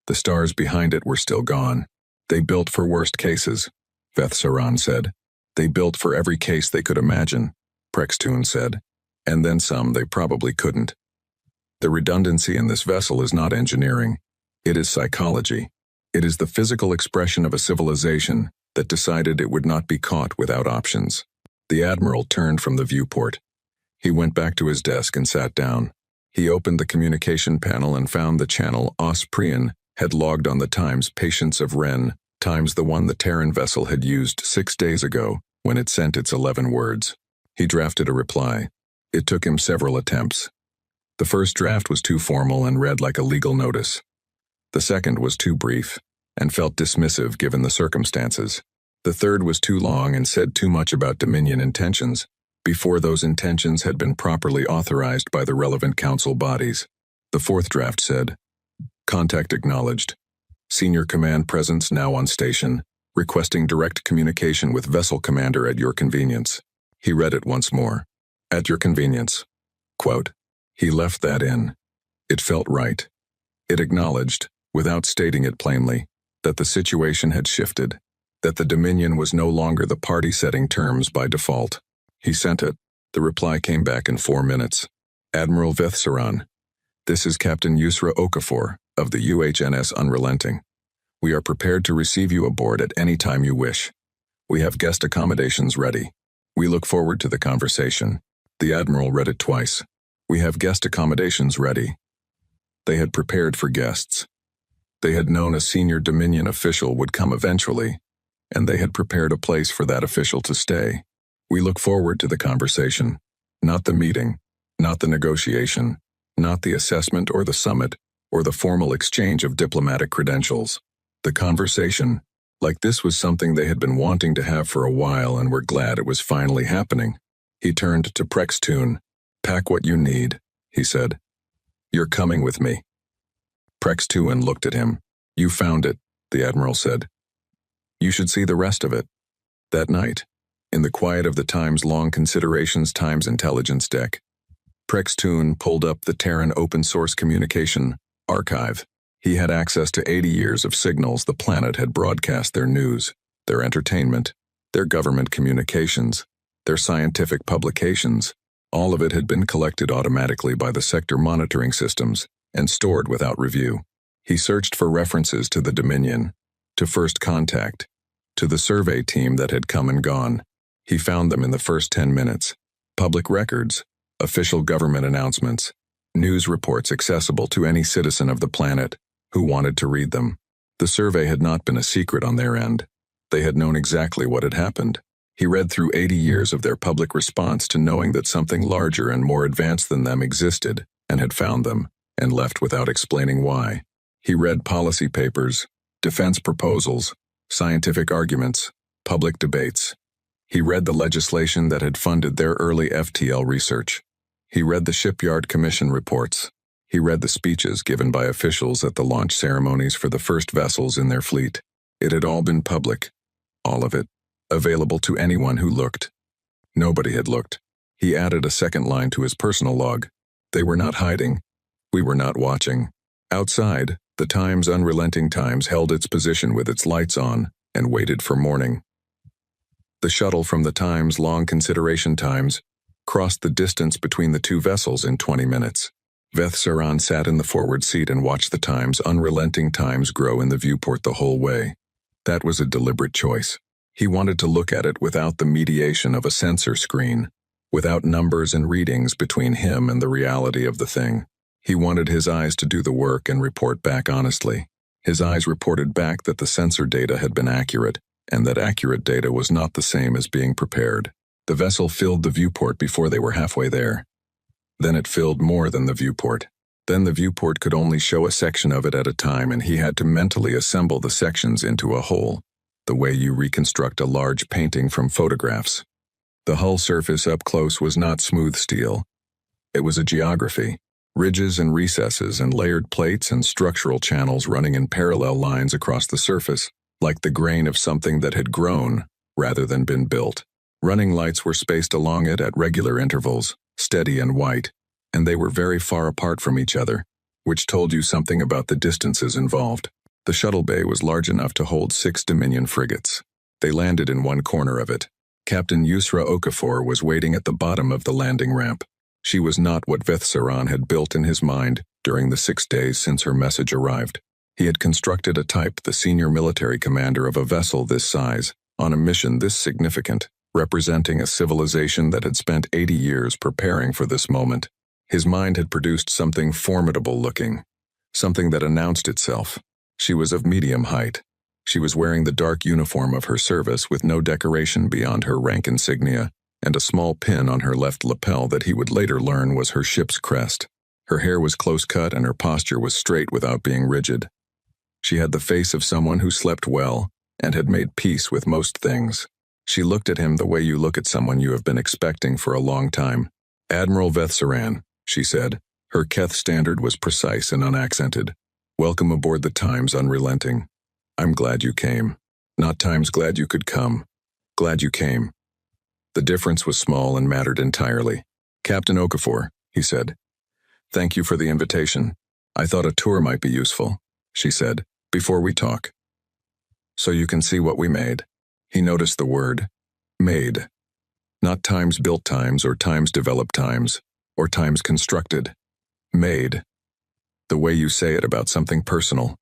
The stars behind it were still gone. They built for worst cases, Veth Saran said. They built for every case they could imagine, Prextuan said. And then some they probably couldn't. The redundancy in this vessel is not engineering. It is psychology. It is the physical expression of a civilization that decided it would not be caught without options. The Admiral turned from the viewport. He went back to his desk and sat down. He opened the communication panel and found the channel Osprian had logged on the times Patience of Ren times the one the Terran vessel had used 6 days ago when it sent its 11 words. He drafted a reply. It took him several attempts. The first draft was too formal and read like a legal notice. The second was too brief and felt dismissive given the circumstances. The third was too long and said too much about Dominion intentions before those intentions had been properly authorized by the relevant council bodies. The fourth draft said, "Contact acknowledged. Senior command presence now on station, requesting direct communication with vessel commander at your convenience." He read it once more. "At your convenience." Quote. He left that in. It felt right. It acknowledged, without stating it plainly, that the situation had shifted, that the Dominion was no longer the party setting terms by default. He sent it. The reply came back in 4 minutes. Admiral Vethsaran, this is Captain Yusra Okafor of the UHNS Unrelenting. We are prepared to receive you aboard at any time you wish. We have guest accommodations ready. We look forward to the conversation. The Admiral read it twice. We have guest accommodations ready. They had prepared for guests. They had known a senior Dominion official would come eventually, and they had prepared a place for that official to stay. We look forward to the conversation, not the meeting, not the negotiation, not the assessment or the summit, or the formal exchange of diplomatic credentials. The conversation, like this, was something they had been wanting to have for a while and were glad it was finally happening. He turned to Prextoon. "Pack what you need," he said. "You're coming with me." Prextoon looked at him. "You found it," the Admiral said. "You should see the rest of it." That night, in the quiet of the Times Long Considerations Times Intelligence deck, Prextoon pulled up the Terran open-source communication archive. He had access to 80 years of signals the planet had broadcast their news, their entertainment, their government communications, their scientific publications. All of it had been collected automatically by the sector monitoring systems and stored without review. He searched for references to the Dominion, to First Contact, to the survey team that had come and gone. He found them in the first 10 minutes. Public records, official government announcements, news reports accessible to any citizen of the planet who wanted to read them. The survey had not been a secret on their end. They had known exactly what had happened. He read through 80 years of their public response to knowing that something larger and more advanced than them existed and had found them, and left without explaining why. He read policy papers, defense proposals, scientific arguments, public debates. He read the legislation that had funded their early FTL research. He read the Shipyard Commission reports. He read the speeches given by officials at the launch ceremonies for the first vessels in their fleet. It had all been public, all of it, available to anyone who looked. Nobody had looked. He added a second line to his personal log. They were not hiding. We were not watching. Outside, the Times Unrelenting Times held its position with its lights on and waited for morning. The shuttle from the Times Long Consideration Times crossed the distance between the two vessels in 20 minutes. Vethsaran sat in the forward seat and watched the Times Unrelenting Times grow in the viewport the whole way. That was a deliberate choice. He wanted to look at it without the mediation of a sensor screen, without numbers and readings between him and the reality of the thing. He wanted his eyes to do the work and report back honestly. His eyes reported back that the sensor data had been accurate, and that accurate data was not the same as being prepared. The vessel filled the viewport before they were halfway there. Then it filled more than the viewport. Then the viewport could only show a section of it at a time, and he had to mentally assemble the sections into a whole, the way you reconstruct a large painting from photographs. The hull surface up close was not smooth steel. It was a geography, ridges and recesses and layered plates and structural channels running in parallel lines across the surface, like the grain of something that had grown rather than been built. Running lights were spaced along it at regular intervals, steady and white, and they were very far apart from each other, which told you something about the distances involved. The shuttle bay was large enough to hold 6 Dominion frigates. They landed in one corner of it. Captain Yusra Okafor was waiting at the bottom of the landing ramp. She was not what Vethsaran had built in his mind during the 6 days since her message arrived. He had constructed a type, the senior military commander of a vessel this size, on a mission this significant, representing a civilization that had spent 80 years preparing for this moment. His mind had produced something formidable looking, something that announced itself. She was of medium height. She was wearing the dark uniform of her service with no decoration beyond her rank insignia, and a small pin on her left lapel that he would later learn was her ship's crest. Her hair was close-cut and her posture was straight without being rigid. She had the face of someone who slept well and had made peace with most things. She looked at him the way you look at someone you have been expecting for a long time. "Admiral Vethsaran," she said. Her Keth standard was precise and unaccented. "Welcome aboard the Times Unrelenting. I'm glad you came. Not Times glad you could come. Glad you came." The difference was small and mattered entirely. "Captain Okafor," he said. "Thank you for the invitation. I thought a tour might be useful," she said, "before we talk. So you can see what we made." He noticed the word, made. Not Times built Times or Times developed Times, or Times constructed. Made. The way you say it about something personal.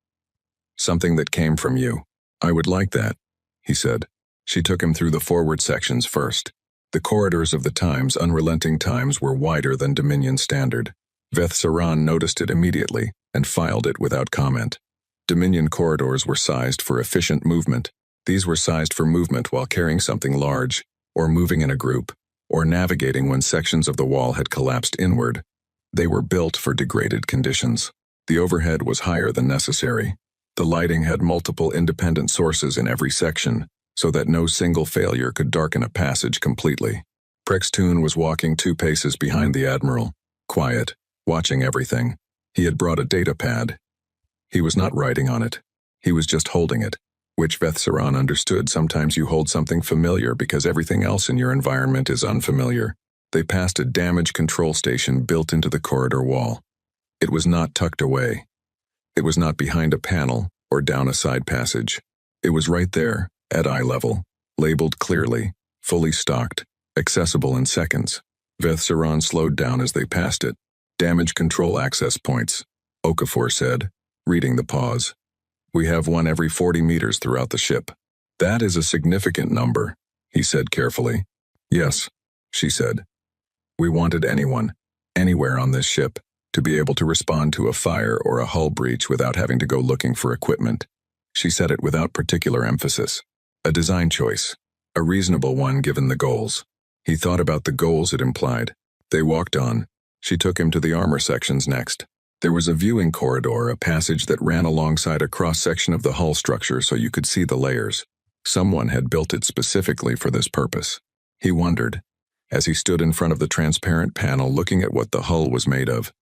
Something that came from you. "I would like that," he said. She took him through the forward sections first. The corridors of the Times Unrelenting Times were wider than Dominion standard. Vethsaran noticed it immediately and filed it without comment. Dominion corridors were sized for efficient movement. These were sized for movement while carrying something large, or moving in a group, or navigating when sections of the wall had collapsed inward. They were built for degraded conditions. The overhead was higher than necessary. The lighting had multiple independent sources in every section, so that no single failure could darken a passage completely. Prextoon was walking 2 paces behind the Admiral, quiet, watching everything. He had brought a data pad. He was not writing on it. He was just holding it, which Vethsaran understood. Sometimes you hold something familiar because everything else in your environment is unfamiliar. They passed a damage control station built into the corridor wall. It was not tucked away. It was not behind a panel or down a side passage. It was right there, at eye level, labeled clearly, fully stocked, accessible in seconds. Vethsaran slowed down as they passed it. "Damage control access points," Okafor said, reading the pause. "We have one every 40 meters throughout the ship." "That is a significant number," he said carefully. "Yes," she said. "We wanted anyone, anywhere on this ship, to be able to respond to a fire or a hull breach without having to go looking for equipment." She said it without particular emphasis. A design choice, a reasonable one given the goals. He thought about the goals it implied. They walked on. She took him to the armor sections next. There was a viewing corridor, a passage that ran alongside a cross-section of the hull structure so you could see the layers. Someone had built it specifically for this purpose. He wondered, as he stood in front of the transparent panel looking at what the hull was made of,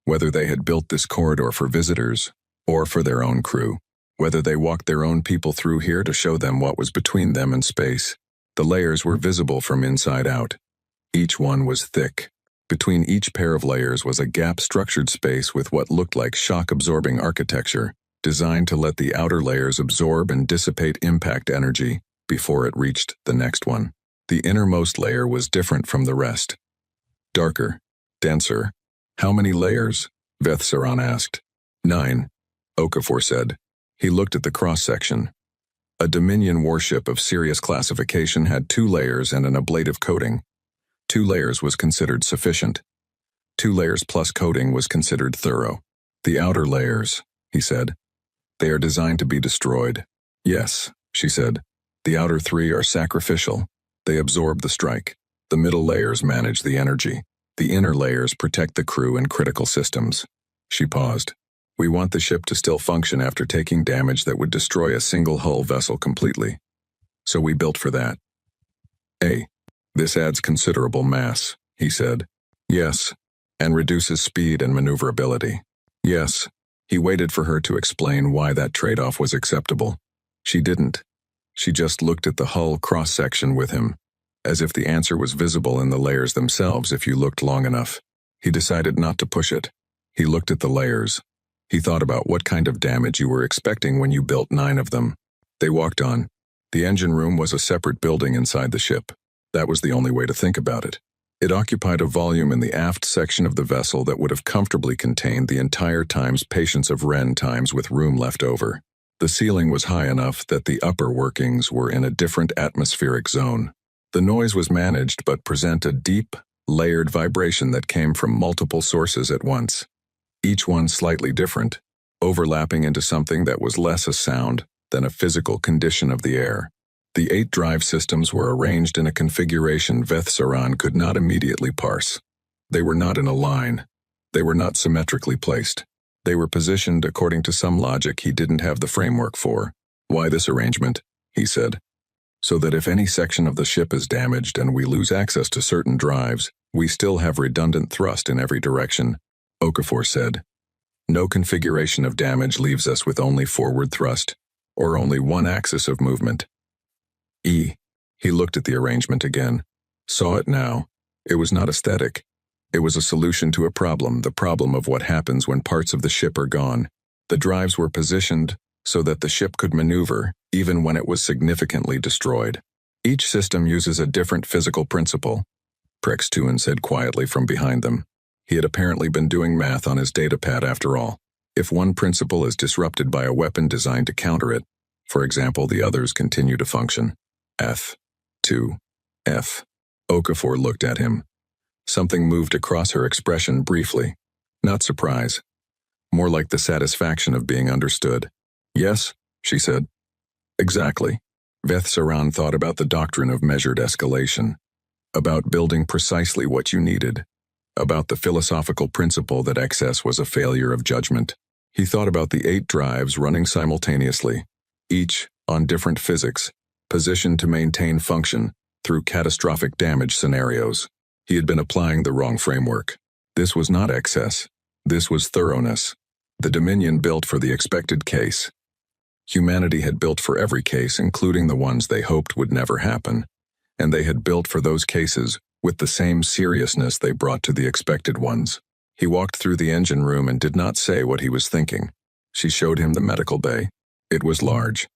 whether they had built this corridor for visitors or for their own crew, whether they walked their own people through here to show them what was between them and space. The layers were visible from inside out. Each one was thick. Between each pair of layers was a gap-structured space with what looked like shock-absorbing architecture, designed to let the outer layers absorb and dissipate impact energy before it reached the next one. The innermost layer was different from the rest. Darker, denser. "How many layers?" Vethsaran asked. 9, Okafor said. He looked at the cross-section. A Dominion warship of serious classification had 2 layers and an ablative coating. 2 layers was considered sufficient. 2 layers plus coating was considered thorough. "The outer layers," he said. "They are designed to be destroyed." "Yes," she said. "The outer 3 are sacrificial. They absorb the strike. The middle layers manage the energy. The inner layers protect the crew and critical systems." She paused. "We want the ship to still function after taking damage that would destroy a single hull vessel completely. So we built for that." This adds considerable mass," he said. "Yes, and reduces speed and maneuverability." "Yes." He waited for her to explain why that trade-off was acceptable. She didn't. She just looked at the hull cross-section with him, as if the answer was visible in the layers themselves if you looked long enough. He decided not to push it. He looked at the layers. He thought about what kind of damage you were expecting when you built 9 of them. They walked on. The engine room was a separate building inside the ship. That was the only way to think about it. It occupied a volume in the aft section of the vessel that would have comfortably contained the entire times patience of Ren times with room left over. The ceiling was high enough that the upper workings were in a different atmospheric zone. The noise was managed but present a deep, layered vibration that came from multiple sources at once, each one slightly different, overlapping into something that was less a sound than a physical condition of the air. The 8 drive systems were arranged in a configuration Veth-Saran could not immediately parse. They were not in a line. They were not symmetrically placed. They were positioned according to some logic he didn't have the framework for. Why this arrangement? He said. So that if any section of the ship is damaged and we lose access to certain drives, we still have redundant thrust in every direction, Okafor said. No configuration of damage leaves us with only forward thrust, or only one axis of movement. He looked at the arrangement again. Saw it now. It was not aesthetic. It was a solution to a problem, the problem of what happens when parts of the ship are gone. The drives were positioned so that the ship could maneuver, even when it was significantly destroyed. Each system uses a different physical principle, Prex-Tuin said quietly from behind them. He had apparently been doing math on his datapad after all. If one principle is disrupted by a weapon designed to counter it, for example, the others continue to function. F. Okafor looked at him. Something moved across her expression briefly. Not surprise. More like the satisfaction of being understood. Yes, she said. Exactly. Veth-Saran thought about the doctrine of measured escalation. About building precisely what you needed. About the philosophical principle that excess was a failure of judgment. He thought about the 8 drives running simultaneously, each on different physics, positioned to maintain function through catastrophic damage scenarios. He had been applying the wrong framework. This was not excess. This was thoroughness. The Dominion built for the expected case. Humanity had built for every case, including the ones they hoped would never happen, and they had built for those cases with the same seriousness they brought to the expected ones. He walked through the engine room and did not say what he was thinking. She showed him the medical bay. It was large.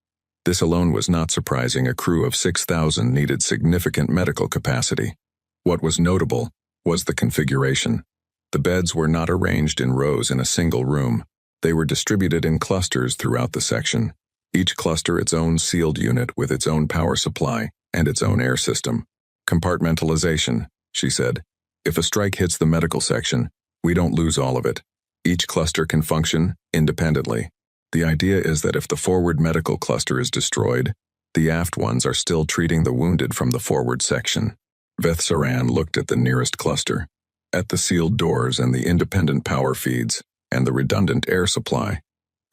This alone was not surprising. A crew of 6,000 needed significant medical capacity. What was notable was the configuration. The beds were not arranged in rows in a single room. They were distributed in clusters throughout the section, each cluster its own sealed unit with its own power supply and its own air system. Compartmentalization, she said. If a strike hits the medical section, we don't lose all of it. Each cluster can function independently. The idea is that if the forward medical cluster is destroyed, the aft ones are still treating the wounded from the forward section. Veth-Saran looked at the nearest cluster, at the sealed doors and the independent power feeds, and the redundant air supply,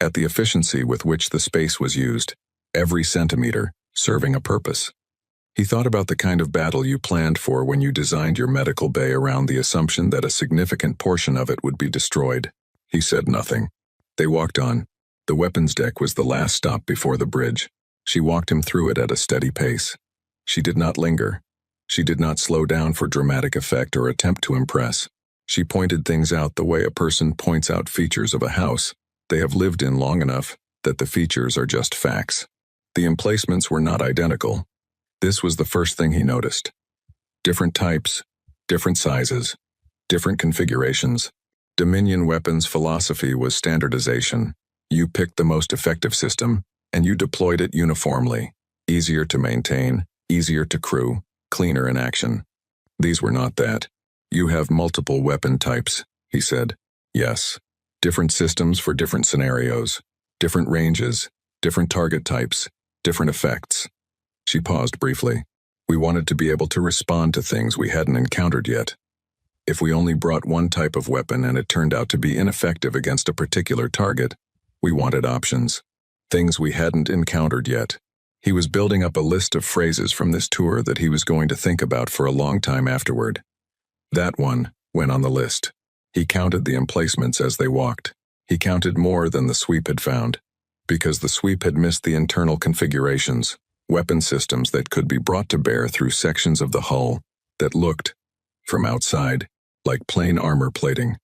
at the efficiency with which the space was used, every centimeter serving a purpose. He thought about the kind of battle you planned for when you designed your medical bay around the assumption that a significant portion of it would be destroyed. He said nothing. They walked on. The weapons deck was the last stop before the bridge. She walked him through it at a steady pace. She did not linger. She did not slow down for dramatic effect or attempt to impress. She pointed things out the way a person points out features of a house they have lived in long enough that the features are just facts. The emplacements were not identical. This was the first thing he noticed. Different types, different sizes, different configurations. Dominion weapons philosophy was standardization. You picked the most effective system, and you deployed it uniformly. Easier to maintain, easier to crew, cleaner in action. These were not that. You have multiple weapon types, he said. Yes. Different systems for different scenarios, different ranges, different target types, different effects. She paused briefly. We wanted to be able to respond to things we hadn't encountered yet. If we only brought one type of weapon and it turned out to be ineffective against a particular target, we wanted options. Things we hadn't encountered yet. He was building up a list of phrases from this tour that he was going to think about for a long time afterward. That one went on the list. He counted the emplacements as they walked. He counted more than the sweep had found, because the sweep had missed the internal configurations, weapon systems that could be brought to bear through sections of the hull that looked, from outside, like plain armor plating.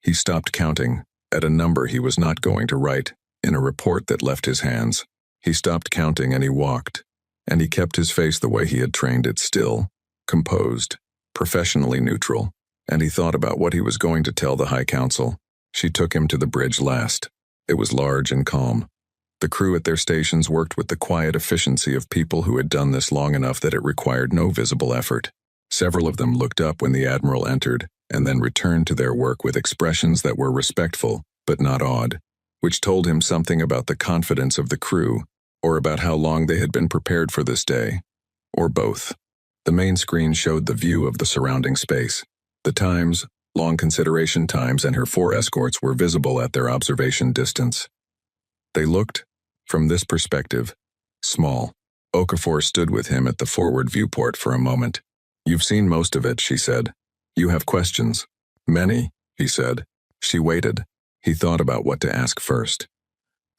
He stopped counting at a number he was not going to write in a report that left his hands. He stopped counting and he walked, and he kept his face the way he had trained it, still, composed, professionally neutral, and he thought about what he was going to tell the High Council. She took him to the bridge last. It was large and calm. The crew at their stations worked with the quiet efficiency of people who had done this long enough that it required no visible effort. Several of them looked up when the Admiral entered, and then returned to their work with expressions that were respectful, but not awed, which told him something about the confidence of the crew, or about how long they had been prepared for this day, or both. The main screen showed the view of the surrounding space. The times, long consideration times, and her 4 escorts were visible at their observation distance. They looked, from this perspective, small. Okafor stood with him at the forward viewport for a moment. "You've seen most of it," she said. "You have questions." "Many," he said. She waited. He thought about what to ask first.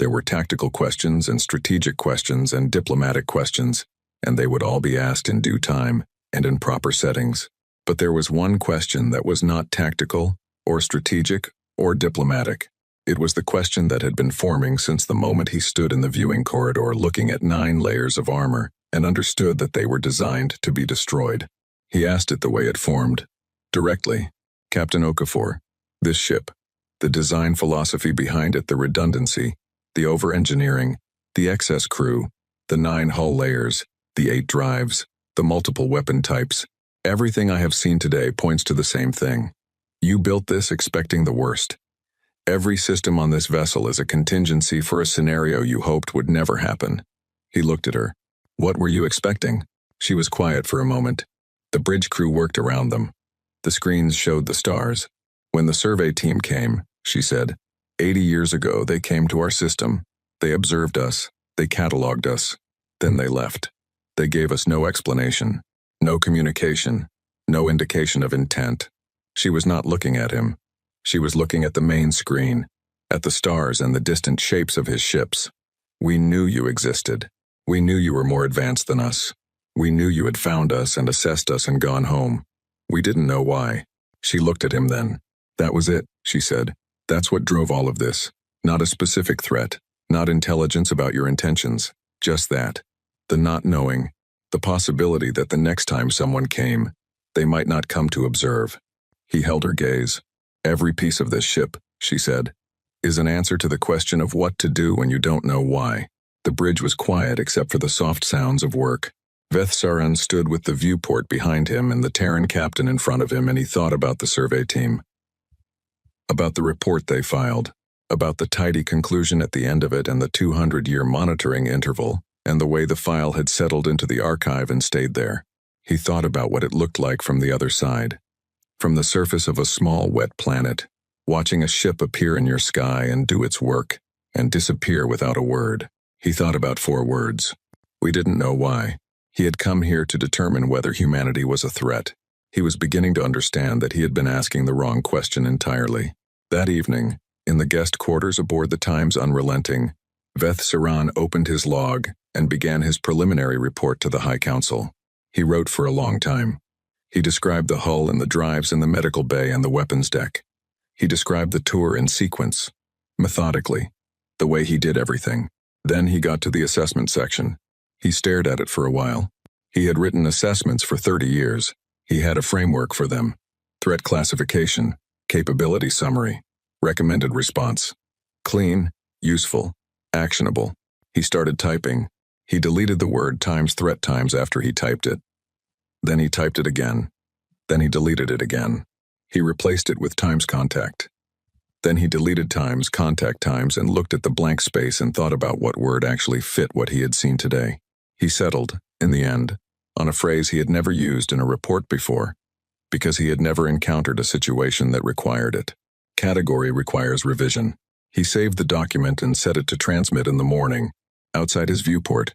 There were tactical questions and strategic questions and diplomatic questions, and they would all be asked in due time and in proper settings. But there was one question that was not tactical, or strategic, or diplomatic. It was the question that had been forming since the moment he stood in the viewing corridor looking at 9 layers of armor and understood that they were designed to be destroyed. He asked it the way it formed. Directly. "Captain Okafor, this ship, the design philosophy behind it, the redundancy, the over-engineering, the excess crew, the 9 hull layers, the 8 drives, the multiple weapon types, everything I have seen today points to the same thing. You built this expecting the worst. Every system on this vessel is a contingency for a scenario you hoped would never happen." He looked at her. "What were you expecting?" She was quiet for a moment. The bridge crew worked around them. The screens showed the stars. "When the survey team came," she said, 80 years ago they came to our system. They observed us. They cataloged us. Then they left. They gave us no explanation, no communication, no indication of intent." She was not looking at him. She was looking at the main screen, at the stars and the distant shapes of his ships. "We knew you existed. We knew you were more advanced than us. We knew you had found us and assessed us and gone home. We didn't know why." She looked at him then. "That was it," she said. "That's what drove all of this. Not a specific threat, not intelligence about your intentions, just that. The not knowing, the possibility that the next time someone came, they might not come to observe." He held her gaze. "Every piece of this ship," she said, "is an answer to the question of what to do when you don't know why." The bridge was quiet except for the soft sounds of work. Vethsaran stood with the viewport behind him and the Terran captain in front of him, and he thought about the survey team. About the report they filed, about the tidy conclusion at the end of it and the 200-year monitoring interval, and the way the file had settled into the archive and stayed there. He thought about what it looked like from the other side. From the surface of a small, wet planet, watching a ship appear in your sky and do its work, and disappear without a word. He thought about 4 words. We didn't know why. He had come here to determine whether humanity was a threat. He was beginning to understand that he had been asking the wrong question entirely. That evening, in the guest quarters aboard the Times Unrelenting, Vethsaran opened his log and began his preliminary report to the High Council. He wrote for a long time. He described the hull and the drives in the medical bay and the weapons deck. He described the tour in sequence, methodically, the way he did everything. Then he got to the assessment section. He stared at it for a while. He had written assessments for 30 years. He had a framework for them. Threat classification, capability summary, recommended response. Clean, useful, actionable. He started typing. He deleted the word times threat times after he typed it. Then he typed it again. Then he deleted it again. He replaced it with times contact. Then he deleted times contact times and looked at the blank space and thought about what word actually fit what he had seen today. He settled, in the end, on a phrase he had never used in a report before, because he had never encountered a situation that required it. Category requires revision. He saved the document and set it to transmit in the morning. Outside his viewport,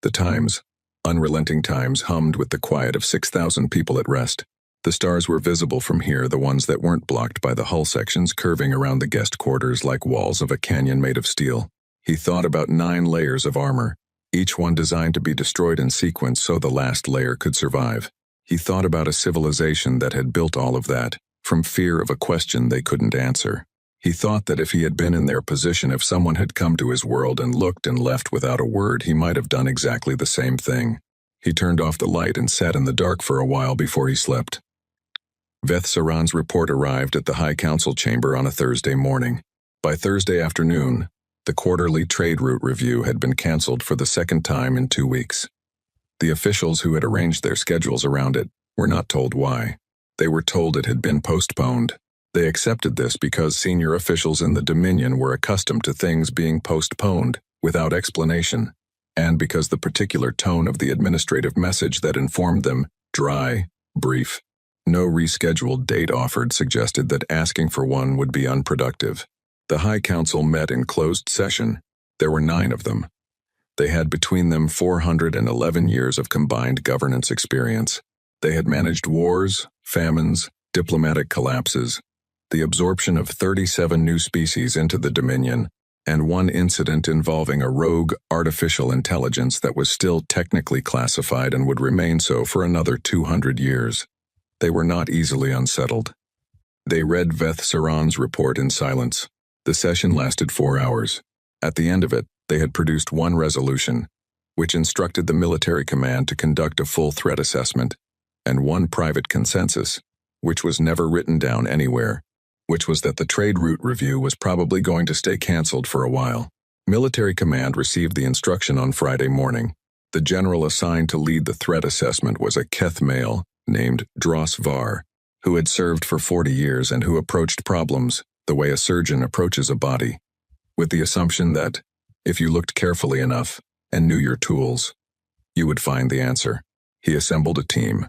the Times, Unrelenting Times, hummed with the quiet of 6,000 people at rest. The stars were visible from here, the ones that weren't blocked by the hull sections curving around the guest quarters like walls of a canyon made of steel. He thought about 9 layers of armor, each one designed to be destroyed in sequence so the last layer could survive. He thought about a civilization that had built all of that, from fear of a question they couldn't answer. He thought that if he had been in their position, if someone had come to his world and looked and left without a word, he might have done exactly the same thing. He turned off the light and sat in the dark for a while before he slept. Veth Saran's report arrived at the High Council chamber on a Thursday morning. By Thursday afternoon, the quarterly trade route review had been cancelled for the second time in 2 weeks. The officials who had arranged their schedules around it were not told why. They were told it had been postponed. They accepted this because senior officials in the Dominion were accustomed to things being postponed without explanation, and because the particular tone of the administrative message that informed them, dry, brief, no rescheduled date offered, suggested that asking for one would be unproductive. The High Council met in closed session. There were 9 of them. They had between them 411 years of combined governance experience. They had managed wars, famines, diplomatic collapses, the absorption of 37 new species into the Dominion, and one incident involving a rogue artificial intelligence that was still technically classified and would remain so for another 200 years. They were not easily unsettled. They read Veth Saran's report in silence. The session lasted 4 hours. At the end of it, they had produced one resolution, which instructed the military command to conduct a full threat assessment, and one private consensus, which was never written down anywhere, which was that the trade route review was probably going to stay cancelled for a while. Military command received the instruction on Friday morning. The general assigned to lead the threat assessment was a Keth male named Dros Var, who had served for 40 years and who approached problems the way a surgeon approaches a body, with the assumption that, if you looked carefully enough and knew your tools, you would find the answer. He assembled a team.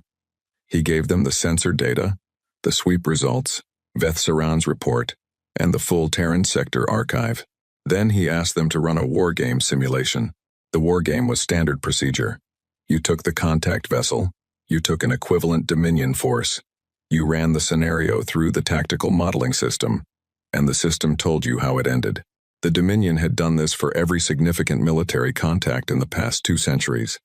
He gave them the sensor data, the sweep results, Veth Saran's report, and the full Terran sector archive. Then he asked them to run a war game simulation. The war game was standard procedure. You took the contact vessel, you took an equivalent Dominion force, you ran the scenario through the tactical modeling system, and the system told you how it ended. The Dominion had done this for every significant military contact in the past 2 centuries.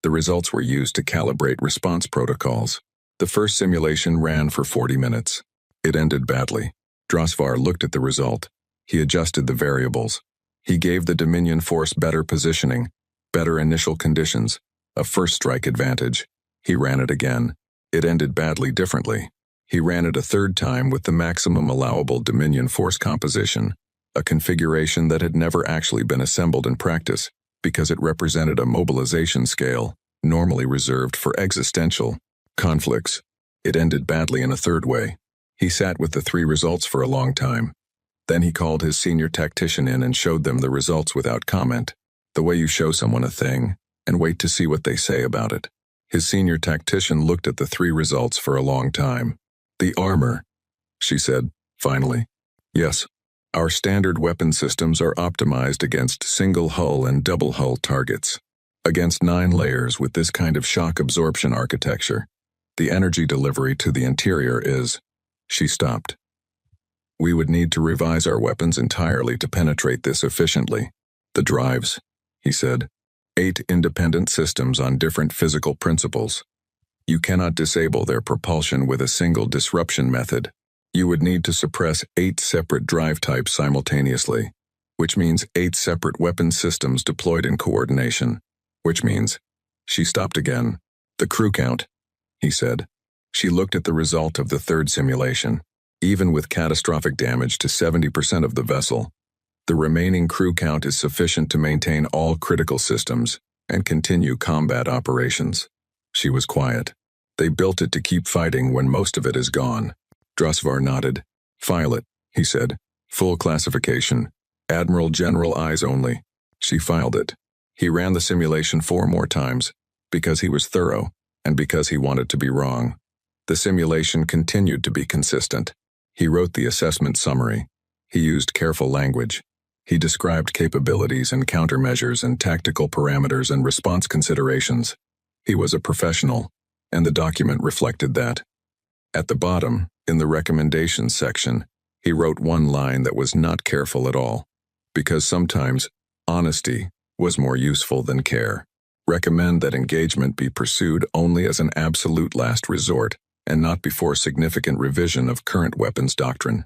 The results were used to calibrate response protocols. The first simulation ran for 40 minutes. It ended badly. Drosvar looked at the result. He adjusted the variables. He gave the Dominion force better positioning, better initial conditions, a first strike advantage. He ran it again. It ended badly differently. He ran it a 3rd time with the maximum allowable Dominion force composition, a configuration that had never actually been assembled in practice because it represented a mobilization scale normally reserved for existential conflicts. It ended badly in a 3rd way. He sat with the 3 results for a long time. Then he called his senior tactician in and showed them the results without comment, the way you show someone a thing and wait to see what they say about it. His senior tactician looked at the 3 results for a long time. The armor, she said, finally. Yes, our standard weapon systems are optimized against single hull and double hull targets. Against 9 layers with this kind of shock absorption architecture, the energy delivery to the interior is... She stopped. We would need to revise our weapons entirely to penetrate this efficiently. The drives, he said. 8 independent systems on different physical principles. You cannot disable their propulsion with a single disruption method. You would need to suppress 8 separate drive types simultaneously, which means 8 separate weapon systems deployed in coordination, which means... She stopped again. The crew count, he said. She looked at the result of the 3rd simulation. Even with catastrophic damage to 70% of the vessel, the remaining crew count is sufficient to maintain all critical systems and continue combat operations. She was quiet. They built it to keep fighting when most of it is gone. Drosvar nodded. File it, he said. Full classification. Admiral General Eyes only. She filed it. He ran the simulation 4 more times, because he was thorough, and because he wanted to be wrong. The simulation continued to be consistent. He wrote the assessment summary. He used careful language. He described capabilities and countermeasures and tactical parameters and response considerations. He was a professional, and the document reflected that. At the bottom, in the recommendations section, he wrote one line that was not careful at all, because sometimes honesty was more useful than care. Recommend that engagement be pursued only as an absolute last resort and not before significant revision of current weapons doctrine.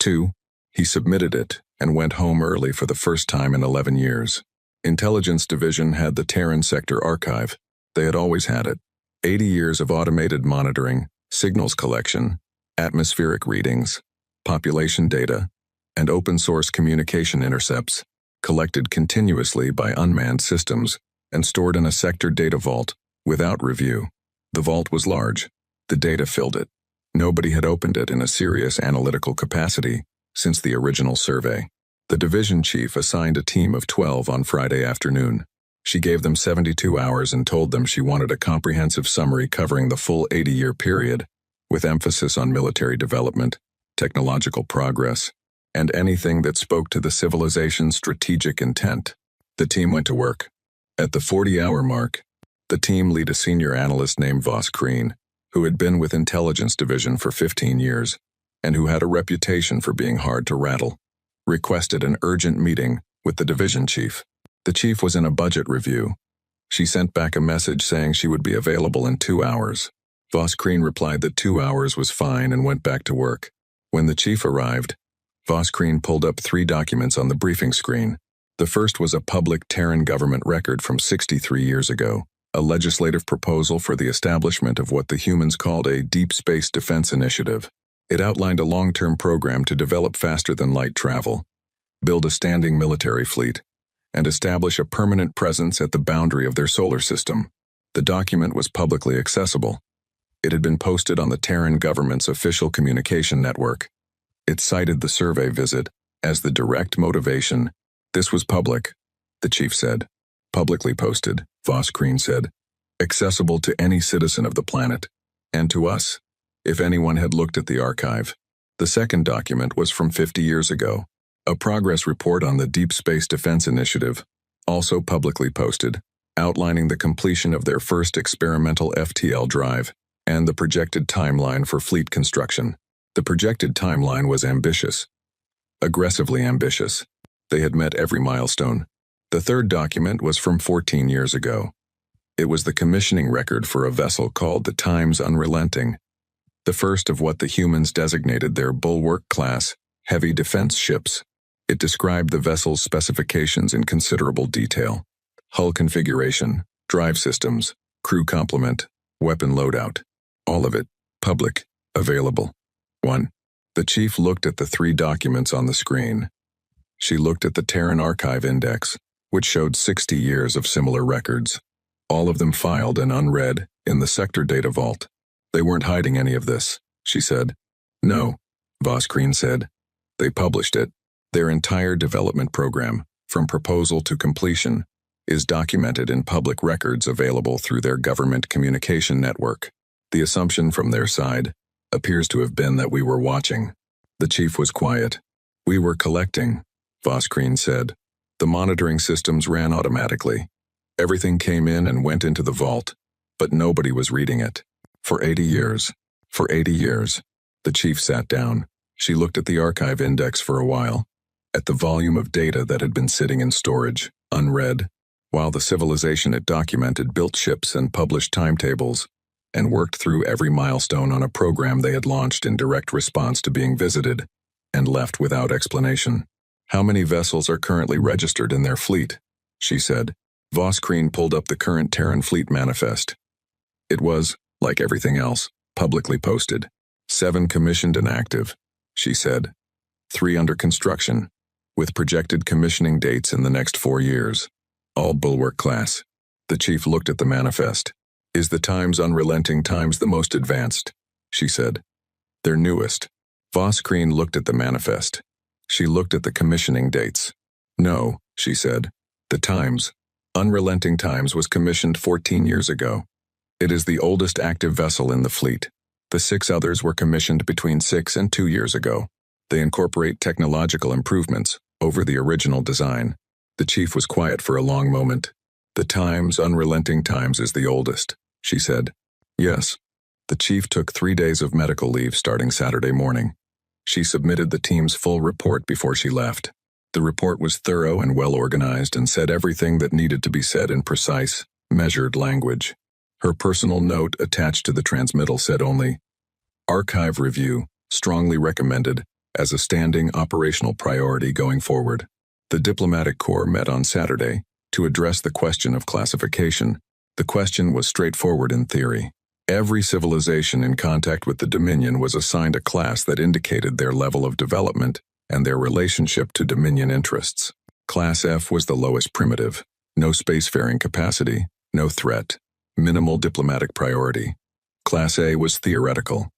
2. He submitted it and went home early for the first time in 11 years. Intelligence Division had the Terran Sector Archive. They had always had it. 80 years of automated monitoring, signals collection, atmospheric readings, population data, and open-source communication intercepts, collected continuously by unmanned systems and stored in a sector data vault without review. The vault was large. The data filled it. Nobody had opened it in a serious analytical capacity since the original survey. The division chief assigned a team of 12 on Friday afternoon. She gave them 72 hours and told them she wanted a comprehensive summary covering the full 80-year period, with emphasis on military development, technological progress, and anything that spoke to the civilization's strategic intent. The team went to work. At the 40-hour mark, the team lead a senior analyst named Voss Kreen, who had been with Intelligence Division for 15 years, and who had a reputation for being hard to rattle, requested an urgent meeting with the division chief. The chief was in a budget review. She sent back a message saying she would be available in 2 hours. Voss Kreen replied that 2 hours was fine and went back to work. When the chief arrived, Voss Kreen pulled up 3 documents on the briefing screen. The first was a public Terran government record from 63 years ago, a legislative proposal for the establishment of what the humans called a Deep Space Defense Initiative. It outlined a long-term program to develop faster-than-light travel, build a standing military fleet, and establish a permanent presence at the boundary of their solar system. The document was publicly accessible. It had been posted on the Terran government's official communication network. It cited the survey visit as the direct motivation. This was public, the chief said. Publicly posted, Voss Kreen said. Accessible to any citizen of the planet, and to us, if anyone had looked at the archive. The second document was from 50 years ago, a progress report on the Deep Space Defense Initiative, also publicly posted, outlining the completion of their first experimental FTL drive and the projected timeline for fleet construction. The projected timeline was ambitious, aggressively ambitious. They had met every milestone. The third document was from 14 years ago. It was the commissioning record for a vessel called the Times Unrelenting, the first of what the humans designated their Bulwark-class heavy defense ships. It described the vessel's specifications in considerable detail: hull configuration, drive systems, crew complement, weapon loadout. All of it, public, available. 1. The chief looked at the 3 documents on the screen. She looked at the Terran Archive Index, which showed 60 years of similar records, all of them filed and unread in the sector data vault. They weren't hiding any of this, she said. No, Voss Kreen said. They published it. Their entire development program, from proposal to completion, is documented in public records available through their government communication network. The assumption from their side appears to have been that we were watching. The chief was quiet. We were collecting, Voss Kreen said. The monitoring systems ran automatically. Everything came in and went into the vault, but nobody was reading it. For 80 years. For 80 years. The chief sat down. She looked at the archive index for a while, at the volume of data that had been sitting in storage, unread, while the civilization it documented built ships and published timetables, and worked through every milestone on a program they had launched in direct response to being visited, and left without explanation. How many vessels are currently registered in their fleet? She said. Voss Kreen pulled up the current Terran fleet manifest. It was, like everything else, publicly posted. 7 commissioned and active, she said. 3 under construction, with projected commissioning dates in the next 4 years. All Bulwark class. The chief looked at the manifest. Is the Times Unrelenting Times the most advanced? She said. Their newest. Voss Kreen looked at the manifest. She looked at the commissioning dates. No, she said. The Times Unrelenting Times was commissioned 14 years ago. It is the oldest active vessel in the fleet. The 6 others were commissioned between 6 and 2 years ago. They incorporate technological improvements over the original design. The chief was quiet for a long moment. The Times Unrelenting Times is the oldest, she said. Yes. The chief took 3 days of medical leave starting Saturday morning. She submitted the team's full report before she left. The report was thorough and well-organized and said everything that needed to be said in precise, measured language. Her personal note attached to the transmittal said only, "Archive review, strongly recommended, as a standing operational priority going forward." The diplomatic corps met on Saturday to address the question of classification. The question was straightforward in theory. Every civilization in contact with the Dominion was assigned a class that indicated their level of development and their relationship to Dominion interests. Class F was the lowest primitive, no spacefaring capacity, no threat, minimal diplomatic priority. Class A was theoretical.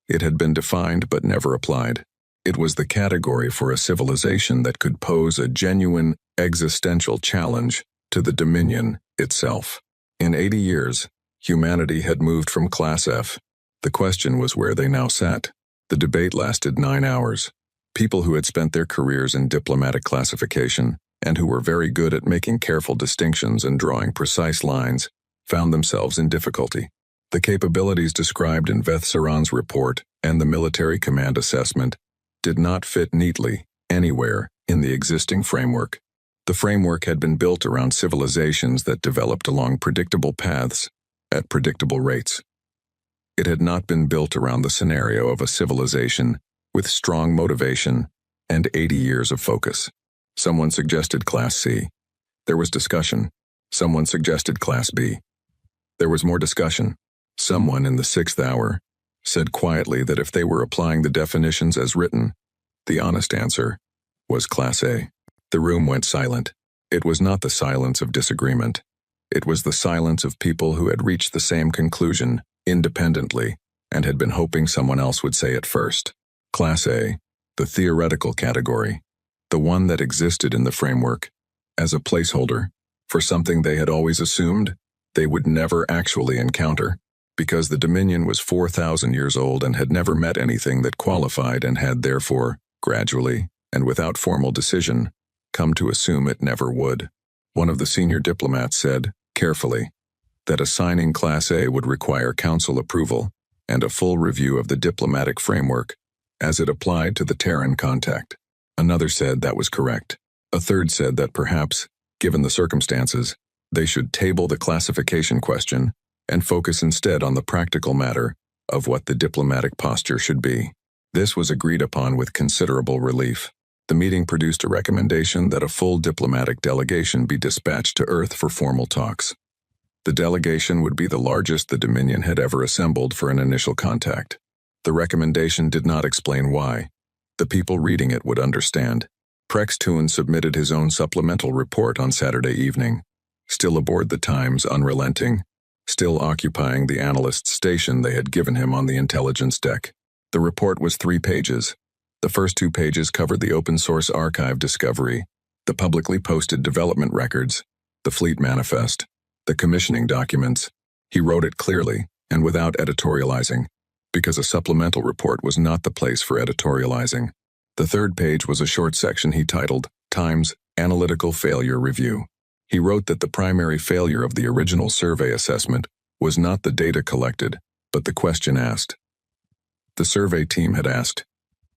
It had been defined but never applied. It was the category for a civilization that could pose a genuine existential challenge to the Dominion itself. In 80 years, humanity had moved from Class F. The question was where they now sat. The debate lasted 9 hours. People who had spent their careers in diplomatic classification and who were very good at making careful distinctions and drawing precise lines found themselves in difficulty. The capabilities described in Vethsaran's report and the military command assessment did not fit neatly anywhere in the existing framework. The framework had been built around civilizations that developed along predictable paths at predictable rates. It had not been built around the scenario of a civilization with strong motivation and 80 years of focus. Someone suggested Class C. There was discussion. Someone suggested Class B. There was more discussion. Someone in the 6th hour said quietly that if they were applying the definitions as written, the honest answer was Class A. The room went silent. It was not the silence of disagreement. It was the silence of people who had reached the same conclusion independently and had been hoping someone else would say it first. Class A, the theoretical category, the one that existed in the framework as a placeholder for something they had always assumed they would never actually encounter, because the Dominion was 4,000 years old and had never met anything that qualified and had therefore, gradually, and without formal decision, come to assume it never would. One of the senior diplomats said, carefully, that assigning Class A would require council approval and a full review of the diplomatic framework as it applied to the Terran contact. Another said that was correct. A third said that perhaps, given the circumstances, they should table the classification question and focus instead on the practical matter of what the diplomatic posture should be. This was agreed upon with considerable relief. The meeting produced a recommendation that a full diplomatic delegation be dispatched to Earth for formal talks. The delegation would be the largest the Dominion had ever assembled for an initial contact. The recommendation did not explain why. The people reading it would understand. Prex Toon submitted his own supplemental report on Saturday evening, still aboard the Times unrelenting, still occupying the analyst's station they had given him on the intelligence deck. The report was 3 pages. The first 2 pages covered the open-source archive discovery, the publicly posted development records, the fleet manifest, the commissioning documents. He wrote it clearly and without editorializing, because a supplemental report was not the place for editorializing. The third page was a short section he titled, Times Analytical Failure Review. He wrote that the primary failure of the original survey assessment was not the data collected, but the question asked. The survey team had asked,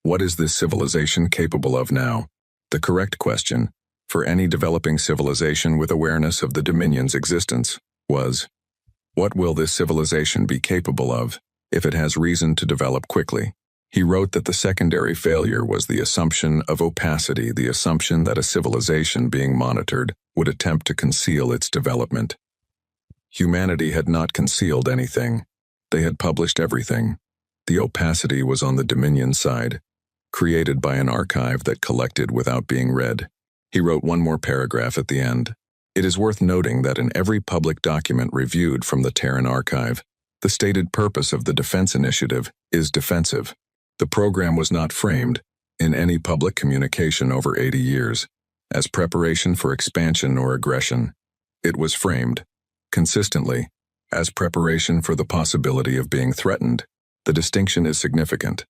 what is this civilization capable of now? The correct question, for any developing civilization with awareness of the Dominion's existence, was, what will this civilization be capable of if it has reason to develop quickly? He wrote that the secondary failure was the assumption of opacity, the assumption that a civilization being monitored would attempt to conceal its development. Humanity had not concealed anything. They had published everything. The opacity was on the Dominion side, created by an archive that collected without being read. He wrote one more paragraph at the end. It is worth noting that in every public document reviewed from the Terran archive, the stated purpose of the defense initiative is defensive. The program was not framed, in any public communication over 80 years, as preparation for expansion or aggression. It was framed, consistently, as preparation for the possibility of being threatened. The distinction is significant.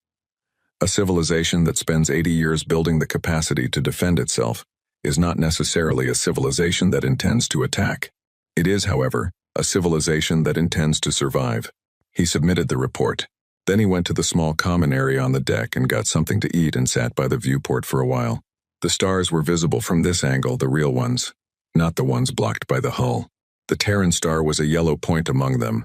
A civilization that spends 80 years building the capacity to defend itself is not necessarily a civilization that intends to attack. It is, however, a civilization that intends to survive. He submitted the report. Then he went to the small common area on the deck and got something to eat and sat by the viewport for a while. The stars were visible from this angle, the real ones, not the ones blocked by the hull. The Terran star was a yellow point among them,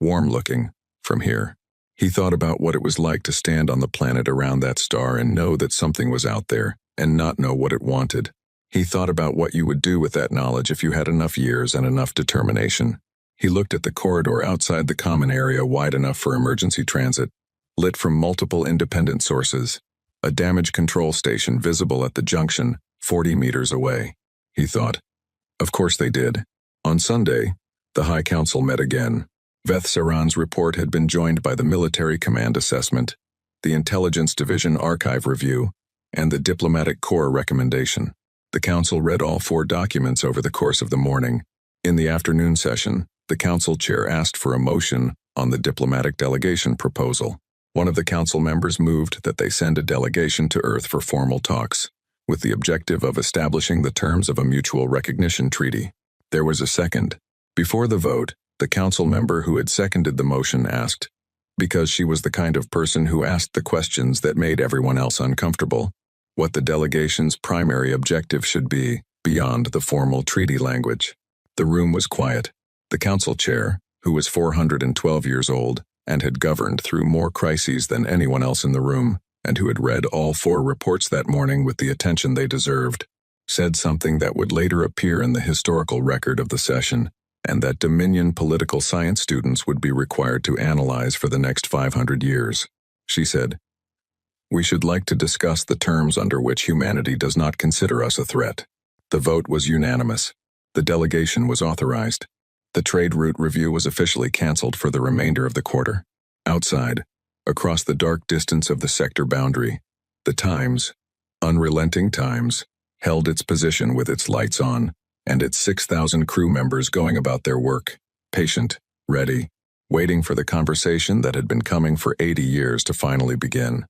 warm-looking, from here. He thought about what it was like to stand on the planet around that star and know that something was out there, and not know what it wanted. He thought about what you would do with that knowledge if you had enough years and enough determination. He looked at the corridor outside the common area wide enough for emergency transit, lit from multiple independent sources, a damage control station visible at the junction, 40 meters away. He thought. Of course they did. On Sunday, the High Council met again. Veth Saran's report had been joined by the Military Command Assessment, the Intelligence Division Archive Review, and the Diplomatic Corps Recommendation. The Council read all 4 documents over the course of the morning. In the afternoon session, the Council Chair asked for a motion on the Diplomatic Delegation proposal. One of the Council members moved that they send a delegation to Earth for formal talks, with the objective of establishing the terms of a mutual recognition treaty. There was a second. Before the vote, the Council member who had seconded the motion asked, because she was the kind of person who asked the questions that made everyone else uncomfortable, what the delegation's primary objective should be, beyond the formal treaty language. The room was quiet. The Council Chair, who was 412 years old and had governed through more crises than anyone else in the room, and who had read all 4 reports that morning with the attention they deserved, said something that would later appear in the historical record of the session, and that Dominion political science students would be required to analyze for the next 500 years. She said, "We should like to discuss the terms under which humanity does not consider us a threat." The vote was unanimous. The delegation was authorized. The trade route review was officially canceled for the remainder of the quarter. Outside, across the dark distance of the sector boundary, the Times, unrelenting Times, held its position with its lights on, and its 6,000 crew members going about their work, patient, ready, waiting for the conversation that had been coming for 80 years to finally begin.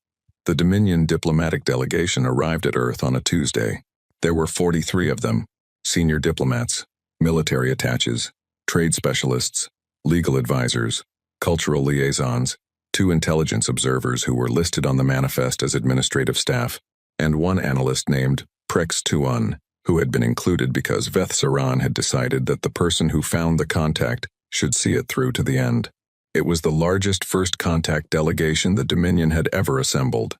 The Dominion diplomatic delegation arrived at Earth on a Tuesday. There were 43 of them, senior diplomats, military attaches, trade specialists, legal advisors, cultural liaisons, 2 intelligence observers who were listed on the manifest as administrative staff, and 1 analyst named Prex Tuan, who had been included because Veth Saran had decided that the person who found the contact should see it through to the end. It was the largest first contact delegation the Dominion had ever assembled.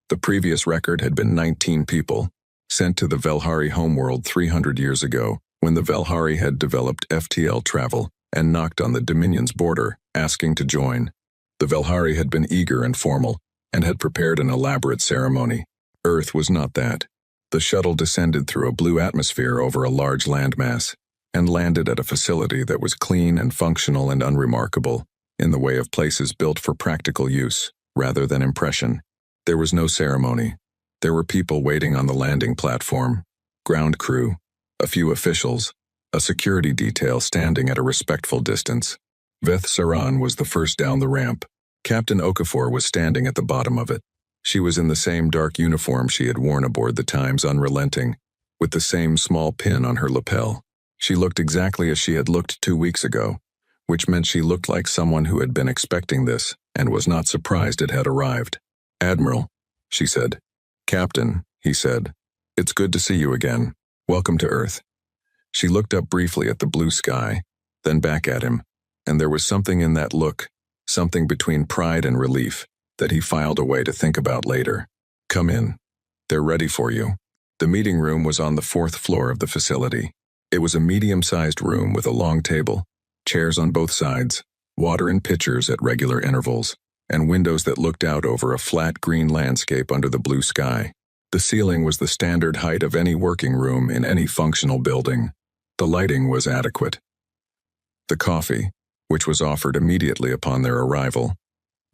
The previous record had been 19 people, sent to the Velhari homeworld 300 years ago, when the Velhari had developed FTL travel and knocked on the Dominion's border, asking to join. The Velhari had been eager and formal, and had prepared an elaborate ceremony. Earth was not that. The shuttle descended through a blue atmosphere over a large landmass, and landed at a facility that was clean and functional and unremarkable, in the way of places built for practical use, rather than impression. There was no ceremony. There were people waiting on the landing platform, ground crew, a few officials, a security detail standing at a respectful distance. Veth Saran was the first down the ramp. Captain Okafor was standing at the bottom of it. She was in the same dark uniform she had worn aboard the Times Unrelenting, with the same small pin on her lapel. She looked exactly as she had looked 2 weeks ago, which meant she looked like someone who had been expecting this and was not surprised it had arrived. "Admiral," she said. "Captain," he said. "It's good to see you again. Welcome to Earth." She looked up briefly at the blue sky, then back at him, and there was something in that look, something between pride and relief, that he filed away to think about later. "Come in. They're ready for you." The meeting room was on the 4th floor of the facility. It was a medium-sized room with a long table, chairs on both sides, water in pitchers at regular intervals, and windows that looked out over a flat green landscape under the blue sky. The ceiling was the standard height of any working room in any functional building. The lighting was adequate. The coffee, which was offered immediately upon their arrival,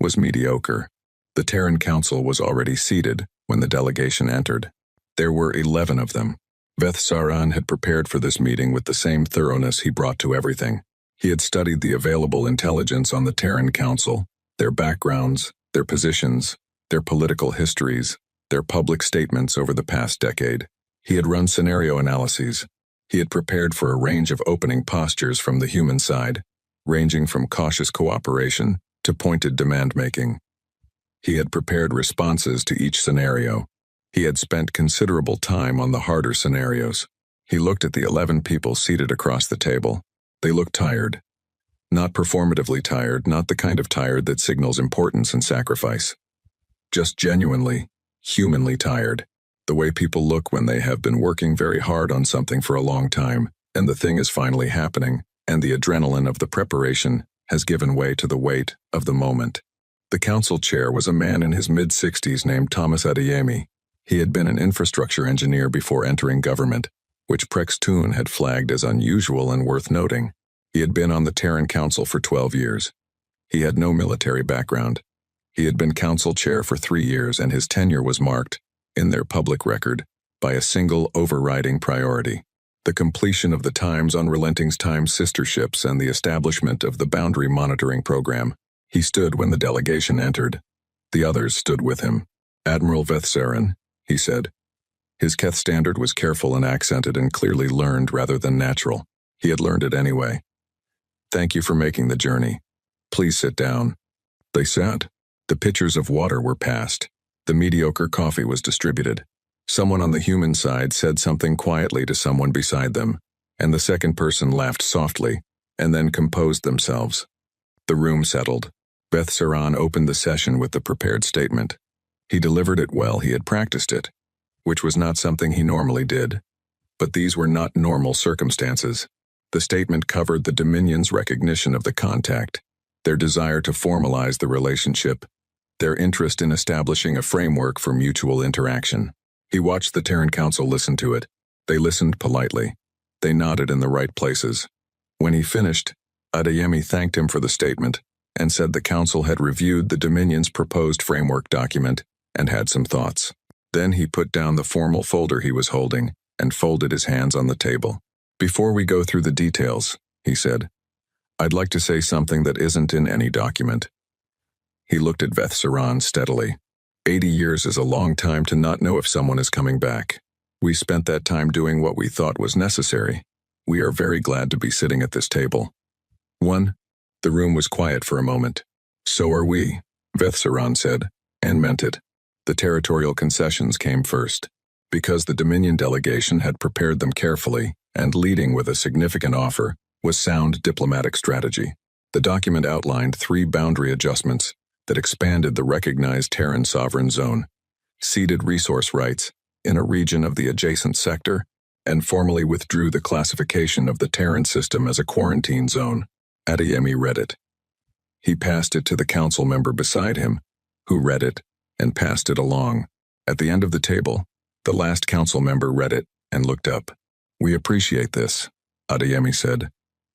was mediocre. The Terran Council was already seated when the delegation entered. There were 11 of them. Veth Saran had prepared for this meeting with the same thoroughness he brought to everything. He had studied the available intelligence on the Terran Council, their backgrounds, their positions, their political histories, their public statements over the past decade. He had run scenario analyses. He had prepared for a range of opening postures from the human side, ranging from cautious cooperation to pointed demand-making. He had prepared responses to each scenario. He had spent considerable time on the harder scenarios. He looked at the 11 people seated across the table. They looked tired. Not performatively tired, not the kind of tired that signals importance and sacrifice. Just genuinely, humanly tired. The way people look when they have been working very hard on something for a long time, and the thing is finally happening, and the adrenaline of the preparation has given way to the weight of the moment. The council chair was a man in his mid-60s named Thomas Adeyemi. He had been an infrastructure engineer before entering government, which Prex Toon had flagged as unusual and worth noting. He had been on the Terran Council for 12 years. He had no military background. He had been council chair for 3 years, and his tenure was marked, in their public record, by a single overriding priority: the completion of the Time's Unrelenting Time sister ships and the establishment of the Boundary Monitoring Program. He stood when the delegation entered. The others stood with him. "Admiral Vethsaran," he said. His Keth standard was careful and accented and clearly learned rather than natural. He had learned it anyway. "Thank you for making the journey. Please sit down." They sat. The pitchers of water were passed. The mediocre coffee was distributed. Someone on the human side said something quietly to someone beside them, and the second person laughed softly, and then composed themselves. The room settled. Vethsaran opened the session with the prepared statement. He delivered it well. He had practiced it, which was not something he normally did. But these were not normal circumstances. The statement covered the Dominion's recognition of the contact, their desire to formalize the relationship, their interest in establishing a framework for mutual interaction. He watched the Terran Council listen to it. They listened politely. They nodded in the right places. When he finished, Adeyemi thanked him for the statement and said the Council had reviewed the Dominion's proposed framework document and had some thoughts. Then he put down the formal folder he was holding and folded his hands on the table. "Before we go through the details," he said, "I'd like to say something that isn't in any document." He looked at Vethsaran steadily. 80 years is a long time to not know if someone is coming back. We spent that time doing what we thought was necessary. We are very glad to be sitting at this table. 1. The room was quiet for a moment. "So are we," Vethsaran said, and meant it. The territorial concessions came first. Because the Dominion delegation had prepared them carefully, and leading with a significant offer was sound diplomatic strategy. The document outlined 3 boundary adjustments that expanded the recognized Terran sovereign zone, ceded resource rights in a region of the adjacent sector, and formally withdrew the classification of the Terran system as a quarantine zone. Adeyemi read it. He passed it to the council member beside him, who read it and passed it along. At the end of the table, the last council member read it and looked up. "We appreciate this," Adeyemi said,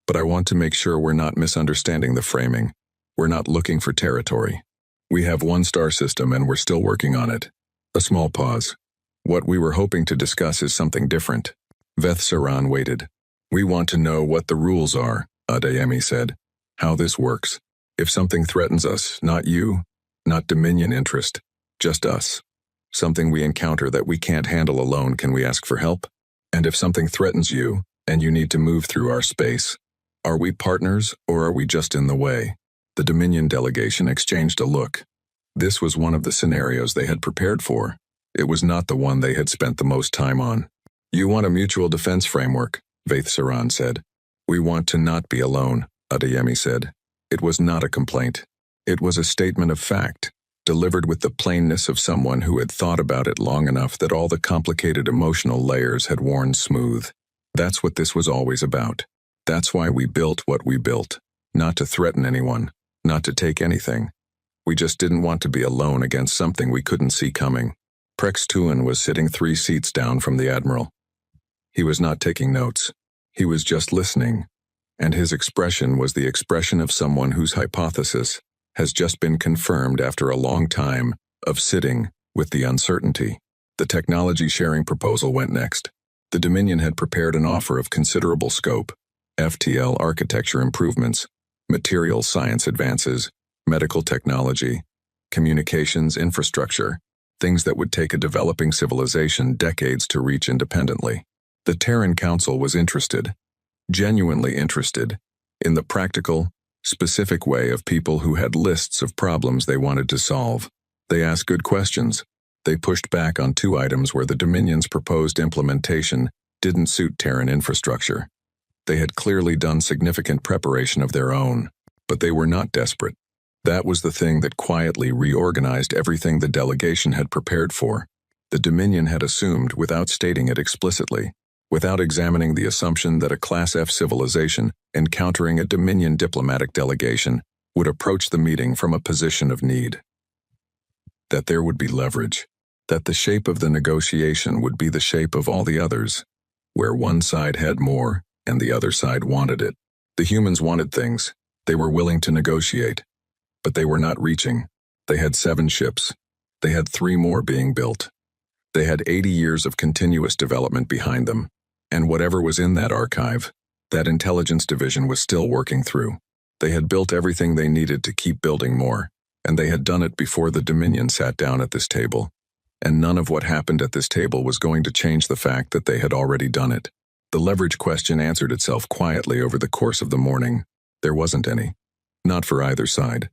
"but I want to make sure we're not misunderstanding the framing. We're not looking for territory. We have 1 star system and we're still working on it." A small pause. "What we were hoping to discuss is something different." Vethsaran waited. "We want to know what the rules are," Adeyemi said. "How this works. If something threatens us, not you, not Dominion interest, just us. Something we encounter that we can't handle alone, can we ask for help? And if something threatens you, and you need to move through our space, are we partners or are we just in the way?" The Dominion delegation exchanged a look. This was one of the scenarios they had prepared for. It was not the one they had spent the most time on. "You want a mutual defense framework," Vethsaran said. "We want to not be alone," Adeyemi said. It was not a complaint. It was a statement of fact, delivered with the plainness of someone who had thought about it long enough that all the complicated emotional layers had worn smooth. That's what this was always about. That's why we built what we built. Not to threaten anyone, not to take anything. We just didn't want to be alone against something we couldn't see coming. Prex Toon was sitting 3 seats down from the Admiral. He was not taking notes. He was just listening, and his expression was the expression of someone whose hypothesis has just been confirmed after a long time of sitting with the uncertainty. The technology sharing proposal went next. The Dominion had prepared an offer of considerable scope: FTL architecture improvements, material science advances, medical technology, communications infrastructure, things that would take a developing civilization decades to reach independently. The Terran Council was interested, genuinely interested, in the practical, specific way of people who had lists of problems they wanted to solve. They asked good questions. They pushed back on 2 items where the Dominion's proposed implementation didn't suit Terran infrastructure. They had clearly done significant preparation of their own, but they were not desperate. That was the thing that quietly reorganized everything the delegation had prepared for. The Dominion had assumed, without stating it explicitly, without examining the assumption that a Class F civilization encountering a Dominion diplomatic delegation would approach the meeting from a position of need. That there would be leverage, that the shape of the negotiation would be the shape of all the others, where one side had more and the other side wanted it. The humans wanted things. They were willing to negotiate, but they were not reaching. They had 7 ships. They had 3 more being built. They had 80 years of continuous development behind them, and whatever was in that archive, that intelligence division was still working through. They had built everything they needed to keep building more, and they had done it before the Dominion sat down at this table. And none of what happened at this table was going to change the fact that they had already done it. The leverage question answered itself quietly over the course of the morning. There wasn't any. Not for either side.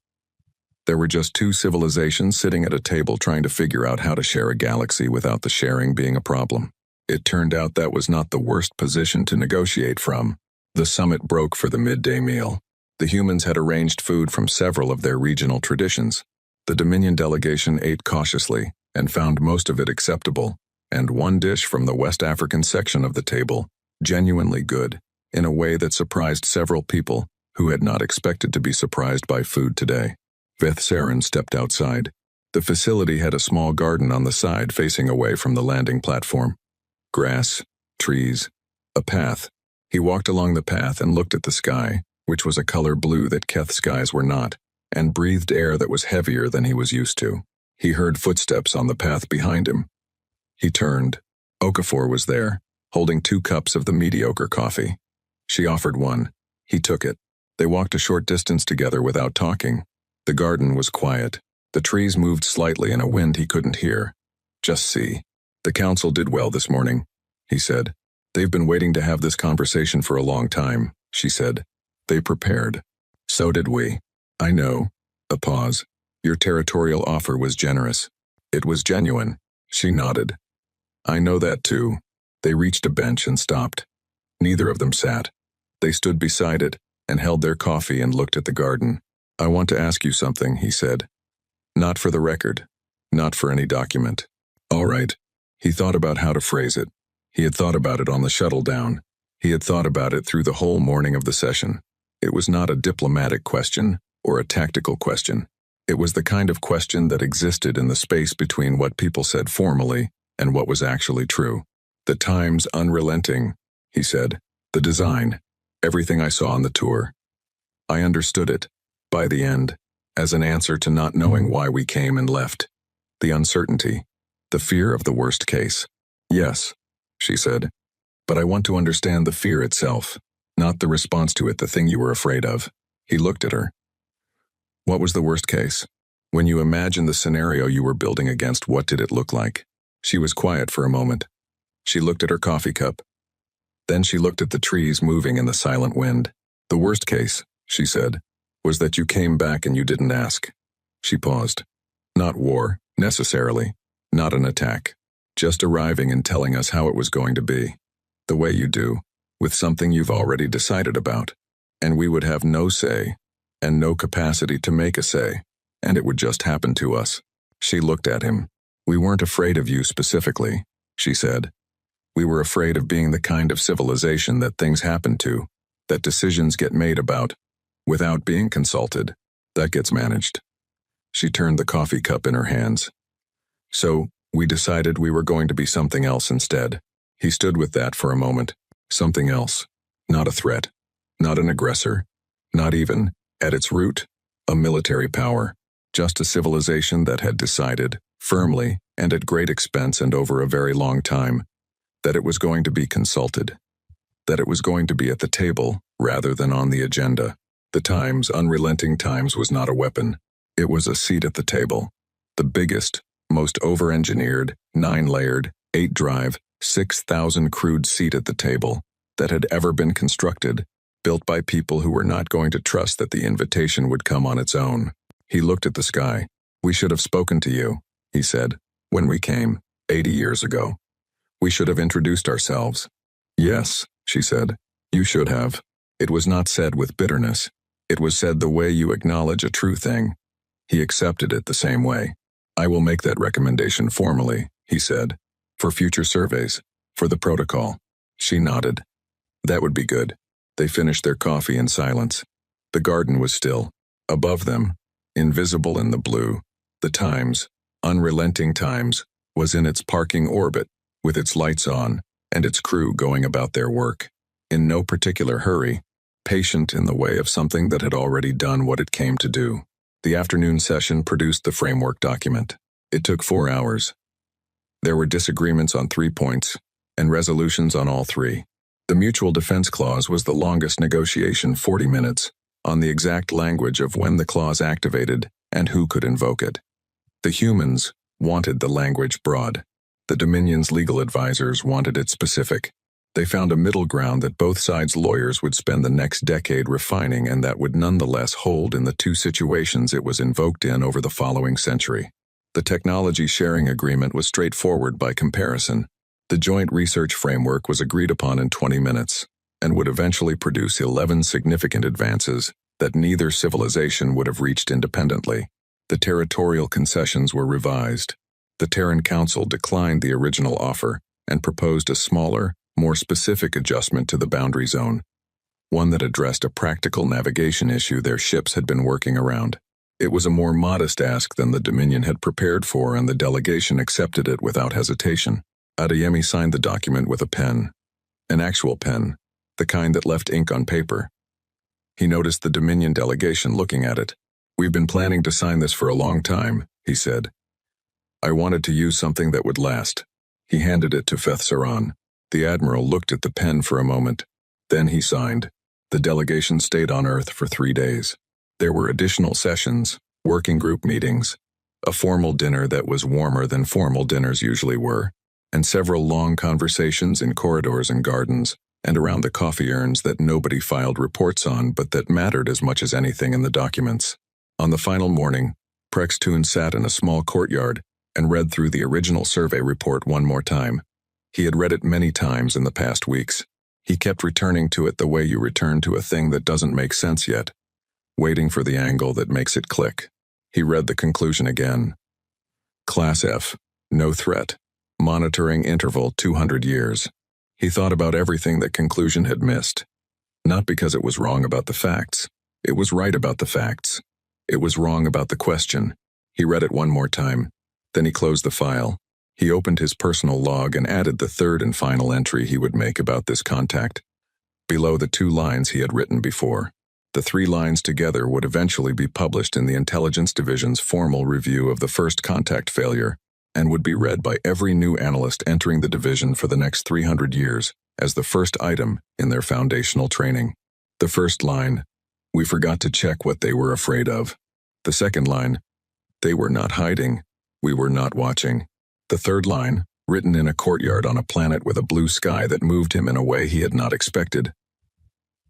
There were just 2 civilizations sitting at a table trying to figure out how to share a galaxy without the sharing being a problem. It turned out that was not the worst position to negotiate from. The summit broke for the midday meal. The humans had arranged food from several of their regional traditions. The Dominion delegation ate cautiously and found most of it acceptable, and one dish from the West African section of the table, genuinely good, in a way that surprised several people who had not expected to be surprised by food today. Veth Saren stepped outside. The facility had a small garden on the side facing away from the landing platform. Grass, trees, a path. He walked along the path and looked at the sky, which was a color blue that Keth skies were not, and breathed air that was heavier than he was used to. He heard footsteps on the path behind him. He turned. Okafor was there, holding 2 cups of the mediocre coffee. She offered one. He took it. They walked a short distance together without talking. The garden was quiet. The trees moved slightly in a wind he couldn't hear. Just see. The council did well this morning, he said. They've been waiting to have this conversation for a long time, she said. They prepared. So did we. I know. A pause. Your territorial offer was generous. It was genuine. She nodded. I know that too. They reached a bench and stopped. Neither of them sat. They stood beside it and held their coffee and looked at the garden. I want to ask you something, he said. Not for the record. Not for any document. All right. He thought about how to phrase it. He had thought about it on the shuttle down. He had thought about it through the whole morning of the session. It was not a diplomatic question or a tactical question. It was the kind of question that existed in the space between what people said formally and what was actually true. The time's unrelenting, he said. The design. Everything I saw on the tour. I understood it, by the end, as an answer to not knowing why we came and left. The uncertainty. The fear of the worst case. Yes, she said. But I want to understand the fear itself, not the response to it, the thing you were afraid of. He looked at her. What was the worst case? When you imagined the scenario you were building against, what did it look like? She was quiet for a moment. She looked at her coffee cup. Then she looked at the trees moving in the silent wind. The worst case, she said, was that you came back and you didn't ask. She paused. Not war, necessarily. Not an attack. Just arriving and telling us how it was going to be. The way you do, with something you've already decided about. And we would have no say, and no capacity to make a say, and it would just happen to us. She looked at him. We weren't afraid of you specifically, she said. We were afraid of being the kind of civilization that things happen to, that decisions get made about, without being consulted, that gets managed. She turned the coffee cup in her hands. So, we decided we were going to be something else instead. He stood with that for a moment. Something else. Not a threat. Not an aggressor. Not even, at its root, a military power. Just a civilization that had decided, firmly, and at great expense and over a very long time, that it was going to be consulted. That it was going to be at the table, rather than on the agenda. The Times, unrelenting Times, was not a weapon. It was a seat at the table. The biggest, most over-engineered, 9-layered, 8-drive, 6,000 crewed seat at the table that had ever been constructed, built by people who were not going to trust that the invitation would come on its own. He looked at the sky. We should have spoken to you, he said, when we came, 80 years ago. We should have introduced ourselves. Yes, she said, you should have. It was not said with bitterness. It was said the way you acknowledge a true thing. He accepted it the same way. I will make that recommendation formally, he said, for future surveys, for the protocol. She nodded. That would be good. They finished their coffee in silence. The garden was still. Above them, invisible in the blue, the Times, unrelenting Times, was in its parking orbit, with its lights on, and its crew going about their work. In no particular hurry, patient in the way of something that had already done what it came to do. The afternoon session produced the framework document. It took 4 hours. There were disagreements on 3 points, and resolutions on all 3. The mutual defense clause was the longest negotiation, 40 minutes, on the exact language of when the clause activated and who could invoke it. The humans wanted the language broad. The Dominion's legal advisors wanted it specific. They found a middle ground that both sides' lawyers would spend the next decade refining and that would nonetheless hold in the 2 situations it was invoked in over the following century. The technology sharing agreement was straightforward by comparison. The joint research framework was agreed upon in 20 minutes and would eventually produce 11 significant advances that neither civilization would have reached independently. The territorial concessions were revised. The Terran Council declined the original offer and proposed a smaller, more specific adjustment to the boundary zone, one that addressed a practical navigation issue their ships had been working around. It was a more modest ask than the Dominion had prepared for, and the delegation accepted it without hesitation. Adeyemi signed the document with a pen. An actual pen, the kind that left ink on paper. He noticed the Dominion delegation looking at it. "We've been planning to sign this for a long time," he said. "I wanted to use something that would last." He handed it to Saran. The Admiral looked at the pen for a moment. Then he signed. The delegation stayed on Earth for 3 days. There were additional sessions, working group meetings, a formal dinner that was warmer than formal dinners usually were, and several long conversations in corridors and gardens, and around the coffee urns that nobody filed reports on but that mattered as much as anything in the documents. On the final morning, Prextoon sat in a small courtyard and read through the original survey report one more time. He had read it many times in the past weeks. He kept returning to it the way you return to a thing that doesn't make sense yet, waiting for the angle that makes it click. He read the conclusion again. Class F, no threat. Monitoring interval 200 years. He thought about everything that conclusion had missed. Not because it was wrong about the facts. It was right about the facts. It was wrong about the question. He read it one more time. Then he closed the file. He opened his personal log and added the 3rd and final entry he would make about this contact. Below the 2 lines he had written before. The 3 lines together would eventually be published in the Intelligence Division's formal review of the first contact failure, and would be read by every new analyst entering the division for the next 300 years as the first item in their foundational training. The first line, "We forgot to check what they were afraid of." The second line, "They were not hiding. We were not watching." The third line, written in a courtyard on a planet with a blue sky that moved him in a way he had not expected.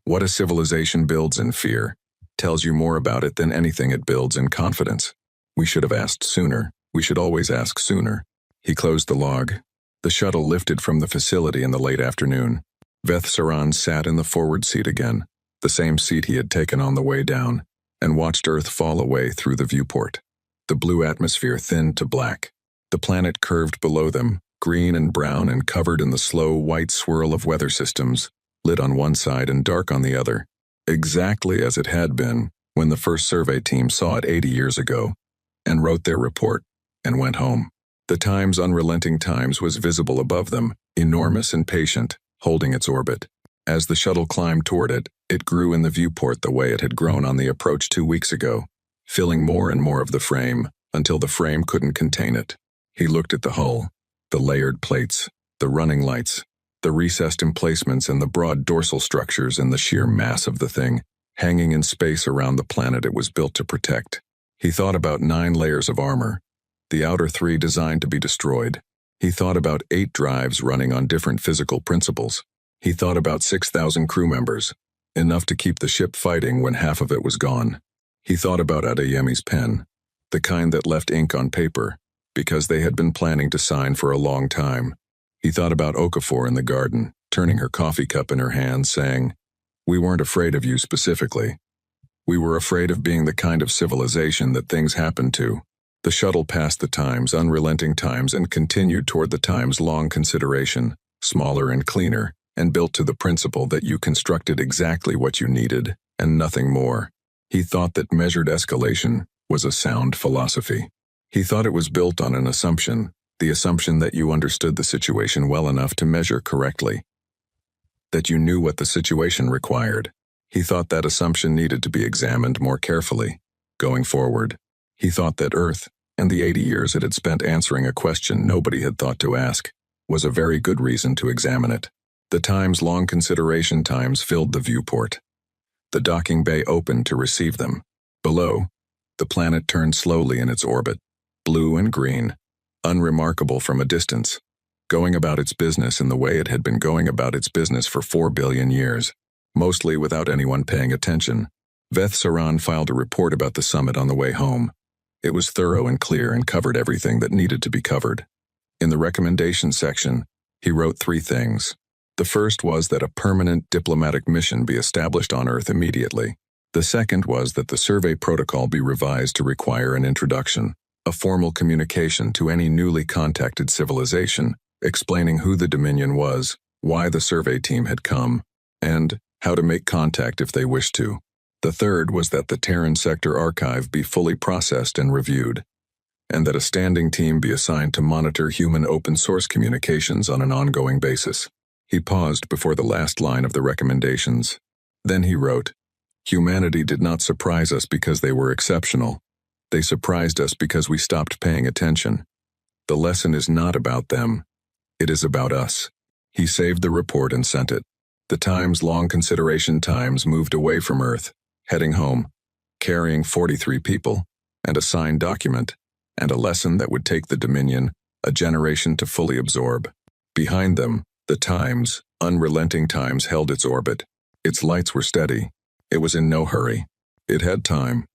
"What a civilization builds in fear tells you more about it than anything it builds in confidence. We should have asked sooner. We should always ask sooner." He closed the log. The shuttle lifted from the facility in the late afternoon. Saran sat in the forward seat again, the same seat he had taken on the way down, and watched Earth fall away through the viewport. The blue atmosphere thinned to black. The planet curved below them, green and brown and covered in the slow white swirl of weather systems, lit on one side and dark on the other, exactly as it had been when the first survey team saw it 80 years ago, and wrote their report, and went home. The Times' unrelenting Times was visible above them, enormous and patient, holding its orbit. As the shuttle climbed toward it, it grew in the viewport the way it had grown on the approach 2 weeks ago, filling more and more of the frame, until the frame couldn't contain it. He looked at the hull, the layered plates, the running lights, the recessed emplacements and the broad dorsal structures and the sheer mass of the thing, hanging in space around the planet it was built to protect. He thought about 9 layers of armor, the outer 3 designed to be destroyed. He thought about 8 drives running on different physical principles. He thought about 6,000 crew members, enough to keep the ship fighting when half of it was gone. He thought about Adeyemi's pen, the kind that left ink on paper, because they had been planning to sign for a long time. He thought about Okafor in the garden, turning her coffee cup in her hand, saying, "We weren't afraid of you specifically. We were afraid of being the kind of civilization that things happened to." The shuttle passed the Times' unrelenting Times and continued toward the Times' long consideration, smaller and cleaner, and built to the principle that you constructed exactly what you needed and nothing more. He thought that measured escalation was a sound philosophy. He thought it was built on an assumption, the assumption that you understood the situation well enough to measure correctly, that you knew what the situation required. He thought that assumption needed to be examined more carefully. Going forward, he thought that Earth, and the 80 years it had spent answering a question nobody had thought to ask, was a very good reason to examine it. The time's long consideration times filled the viewport. The docking bay opened to receive them. Below, the planet turned slowly in its orbit, blue and green, unremarkable from a distance, going about its business in the way it had been going about its business for 4 billion years, mostly without anyone paying attention. Veth Saran filed a report about the summit on the way home. It was thorough and clear and covered everything that needed to be covered. In the recommendation section, he wrote 3 things. The first was that a permanent diplomatic mission be established on Earth immediately. The second was that the survey protocol be revised to require an introduction, a formal communication to any newly contacted civilization, explaining who the Dominion was, why the survey team had come, and how to make contact if they wished to. The third was that the Terran Sector Archive be fully processed and reviewed, and that a standing team be assigned to monitor human open-source communications on an ongoing basis. He paused before the last line of the recommendations. Then he wrote, "Humanity did not surprise us because they were exceptional. They surprised us because we stopped paying attention. The lesson is not about them. It is about us." He saved the report and sent it. The Time's long consideration times moved away from Earth, heading home, carrying 43 people, and a signed document, and a lesson that would take the Dominion a generation to fully absorb. Behind them, the Time's unrelenting times held its orbit. Its lights were steady. It was in no hurry. It had time.